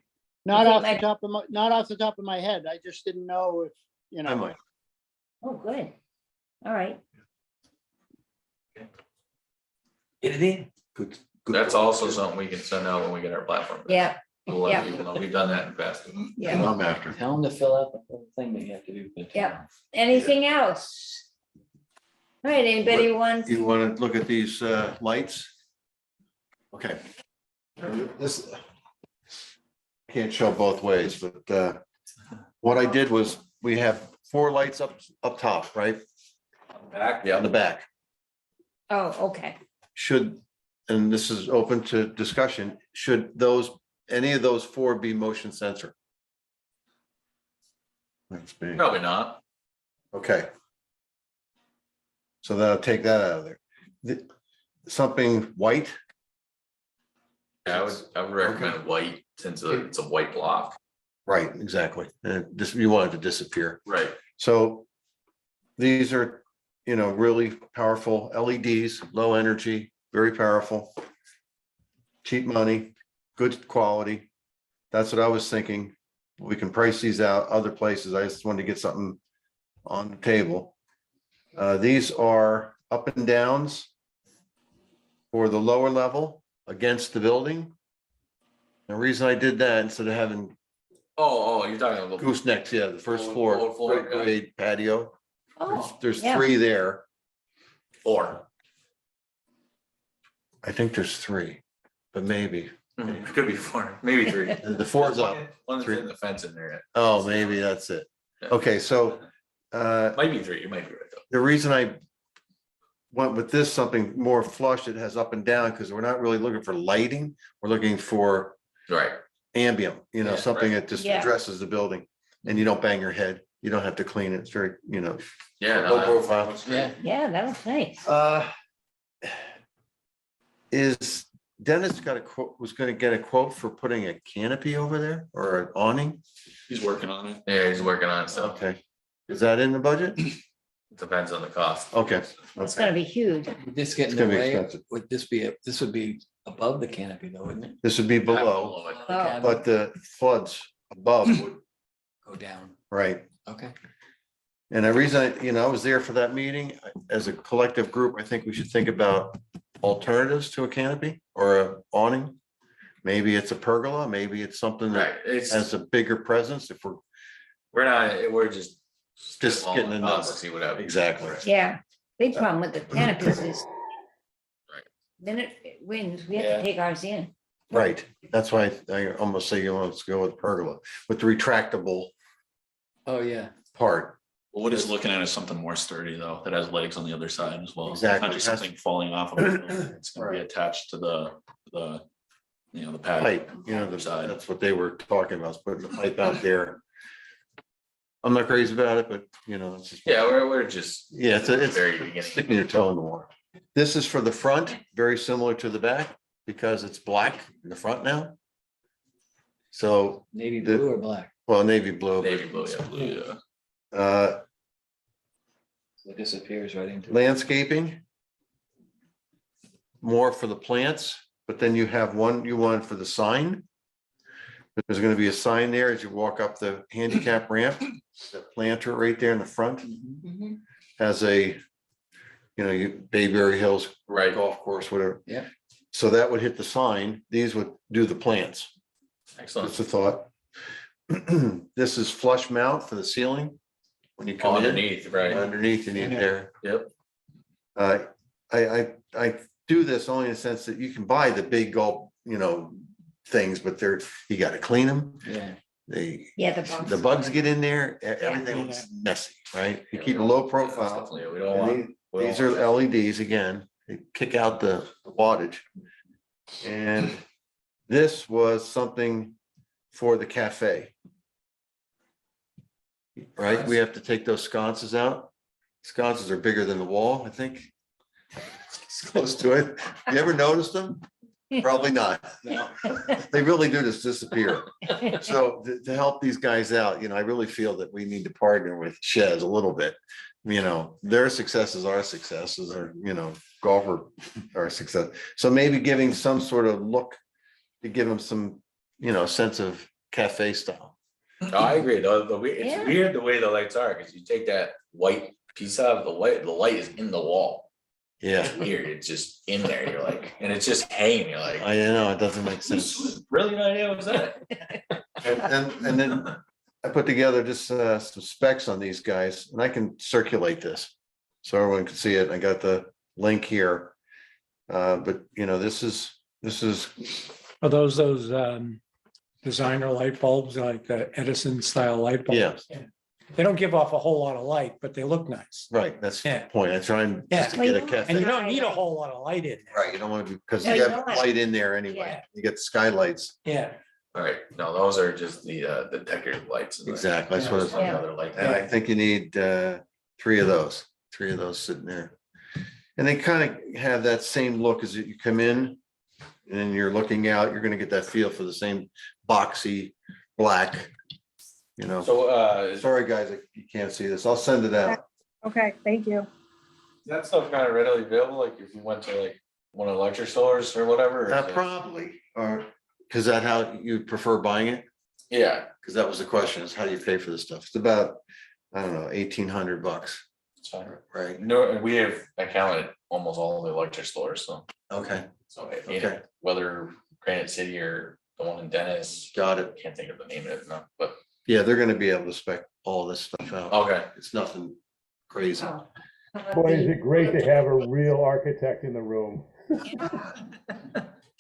not think off the my- top of not off the top of my head. I just didn't know if, you I know. might. oh, good. All right, Get it in. Good. That's also something we can send out when we get our platform. yeah, We'll let Yeah. people know. We've done that in the past. yeah. I'm after. Tell them to fill out the whole thing that you have to do. for the Yep. town. Anything else? All right, anybody want? You want to look at these lights? Okay. This can't show both ways, but what I did was, we have 4 lights up top, right? Back, On yeah. the back. Oh, okay. Should, and this is open to discussion, should any of those 4 be motion sensor? That's me. Probably not. Okay. So that'll take that out of there. Something white, I would recommend white since it's a white block. right, exactly. And this, you want it to disappear. Right. So these are, really powerful LEDs, low energy, very powerful. Cheap money, good quality. That's what I was thinking. We can price these out other places. I just wanted to get something on the table. These are up and downs for the lower level against the building. The reason I did that, instead of having You're talking about. Goosenecks, yeah, the first Old- floor, old floor, yeah. grade patio. Oh, There's yeah. 3 there. 4. I think there's 3, but maybe. It could be 4, maybe 3. The 4's up. One's 3. in the fence in there. Oh, maybe that's it. Yeah. Okay, so Might be 3, you might be right though. the reason I went with this, something more flush, it has up and down, because we're not really looking for lighting. We're looking for Right. ambient, Yeah, something right. that just Yeah. addresses the building. And you don't bang your head. You don't have to clean it. It's very, Yeah. low profile. Yeah. Yeah, that was nice. Is Dennis got a quote, was gonna get a quote for putting a canopy over there or an awning? He's working on it. Yeah, he's working on it, so Okay. Is that in the budget? it depends on the cost. Okay. It's gonna be huge. Would this get in It's the gonna be way? expensive. Would this be, this would be above the canopy though, wouldn't it? This would be below, it. Oh. Cabin but the floods above would, Go down. right? Okay. And the reason, I was there for that meeting, as a collective group, I think we should think about alternatives to a canopy or a awning. Maybe it's a pergola, maybe it's something Right, that it's, has a bigger presence if we're, we're just. Just getting the spitballing numbers. thoughts to See what happens. Exactly. Yeah, big problem with the canopies is. Right. Then it wins, we have Yeah. to take ours in. Right, that's why I almost say you want to go with pergola, with the retractable Oh, yeah. part. Well, what he's looking at is something more sturdy though, that has legs on the other side as well. Exactly. Not just something falling off of it. It's gonna be Right. attached to the pad. Pipe, Side. that's what they were talking about, is putting the pipe out there. I'm not crazy about it, but it's just. Yeah, we're just. Yeah, it's Very beginning. sticking your toe in the water. This is for the front, very similar to the back, because it's black in the front now. So, Navy The- blue or black? well, navy blue, Navy blue, It's yeah. blue, yeah. So it disappears right into. landscaping. More for the plants, but then you have one for the sign. There's gonna be a sign there as you walk up the handicap ramp, the planter right there in the front Mhm. has a. Bayberry Hills Right, Golf Course, whatever. Yeah. So that would hit the sign, these would do the plants, excellent. that's the thought. This is flush mount for the ceiling. When you come in, Underneath, right. underneath you need there. Yep. I do this only in the sense that you can buy the big gulp, things, but you gotta clean them. Yeah. Yeah, The bugs get in there, everything looks messy, right? You Yeah, keep a we low don't- profile. Definitely, we don't want. we don't These are want- LEDs again, they kick out the wattage. And this was something for the cafe. Right, we have to take those sconces out. Sconces are bigger than the wall, I think. It's close to it. You ever noticed them? Probably not. No. They really do just disappear. So to help these guys out, I really feel that we need to partner with Shez a little bit. Their success is our successes, or, golfer, our success. So maybe giving some sort of look to give them some, sense of cafe style. No, I agree, it's Yeah. weird the way the lights are, because you take that white piece out of the light is in the wall. Yeah, It's weird, it's just in there, you're like, and it's just hanging, you're like. I know, it doesn't make sense. Whose brilliant idea was that? And then I put together just some specs on these guys, and I can circulate this. So everyone can see it. I got the link here. But this is, Are those designer light bulbs, like the Edison style light bulbs? Yeah. They don't give off a whole lot of light, but they look nice. right, that's the Yeah. point. I try and just to Yeah. get a And cafe. And you don't need a whole lot of light in there. Right, you don't want to, because No, you you have don't. light in there anyway. Yeah. You get the skylights. Yeah, Alright, no, those are just the decorative lights. in the- Exactly, that's what it's. There's one other light And I there. think you need 3 of those sitting there. And they kind of have that same look as you come in. And then you're looking out, you're gonna get that feel for the same boxy black. So, Sorry, guys, you can't see this. I'll send it out. Okay, thank you. is that stuff kind of readily available, like if you went to like one of the lecture stores or whatever? or is it- Probably, or, cause that how you prefer buying it? Yeah, Cause that was the question, is how do you pay for this stuff? It's about, I don't know, $1,800, it's fine. right? No, we have account at almost all the lecture stores, so. Okay, So, Okay. whether Granite City or the one in Dennis. Got it. Can't think of the name of it now, but, Yeah, they're gonna be able to spec all this stuff out. okay, It's nothing crazy. Oh, how about Boy, is the- it great to have a real architect in the room.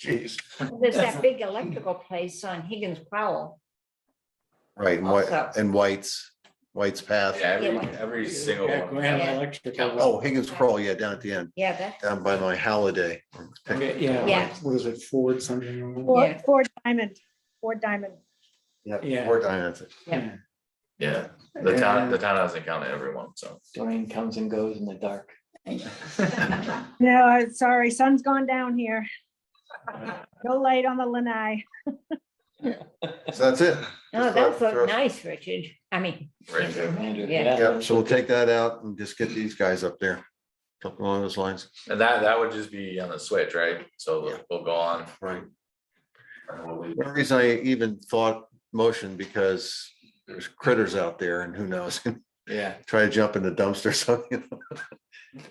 Jeez. There's that big electrical place on Higgins Powell. Right, and Also. White's Path. yeah, Yeah, every single Yeah, one. Grand Yeah. Electrical. Oh, Higgins Kroll, yeah, down at the end, Yeah, that's, down by my Halliday. Yeah, Yeah. what is it, Ford something? Yeah. Ford Diamond, Ford Diamond. Yeah. We're dying. yeah. Yeah, the town hasn't counted everyone, so. Dwayne comes and goes in the dark. No, sorry, sun's gone down here. No light on the lanai. So that's it. Oh, Just that throw- looked nice, Richard. I mean, Right there. Andrew, Yeah. Yep, so we'll take that out and just get these guys up there. Something along those lines. And that would just be on the switch, right? So we'll go on. Right. and we'll leave. The reason I even thought motion because there's critters out there and who knows, Yeah. try to jump in the dumpster or something.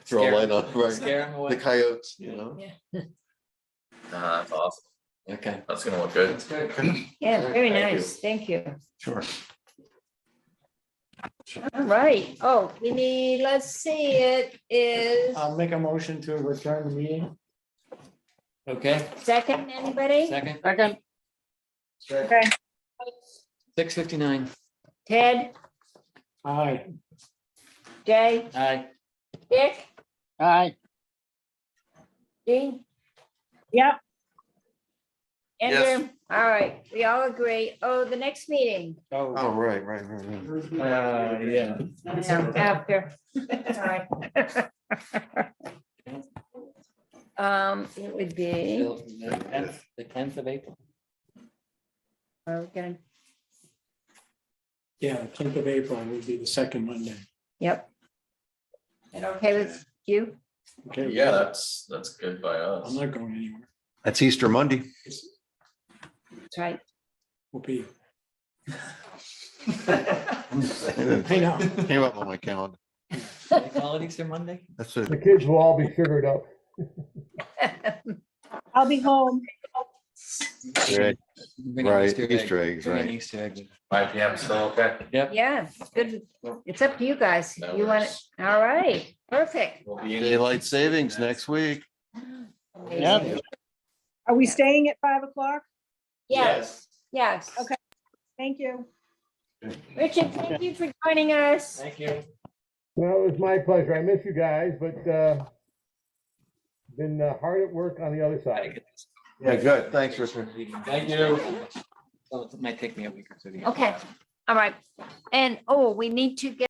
Throw a Scare- light on, right? Scare him The away. coyotes, you know? That's awesome. Okay. That's gonna look good. yeah, very Thank you. nice. Thank you. Sure. All right. Oh, we need, let's see, it is I'll make a motion to return the meeting. Okay, second, anybody? second, Second. Okay, 6:59. Ted, Aye. Jay, Aye. Dick, Aye. Dean? yep, Andrew? All right, we all agree. Oh, the next meeting. Oh, right. Yeah. After. Sorry. It would be, The 10th of April. okay, Yeah, 10th of April would be the second Monday. yep. And okay with you? Okay. Yeah, that's good by I'm us. not going anywhere. That's Easter Monday. That's right. Will be. I I know. Came up on my calendar. They call it Easter Monday? That's The it. kids will all be sugared up. I'll be home. Right, Bring an Right, Easter egg. Easter eggs, Bring an right. Easter egg. 5 PM, so okay. Yeah, good. It's up to you guys. That You want it? works. All right, perfect. We'll be in. Daylight savings next week. Amazing. Are we staying at 5 o'clock? Yes, yes. Okay. Thank you. Richard, thank you for joining us. Thank you. Well, it was my pleasure. I miss you guys, but been hard at work on the other side. Yeah, good. Thanks, Richard. Thank you. So it might take me a week or two to get. Okay, all right. And, oh, we need to get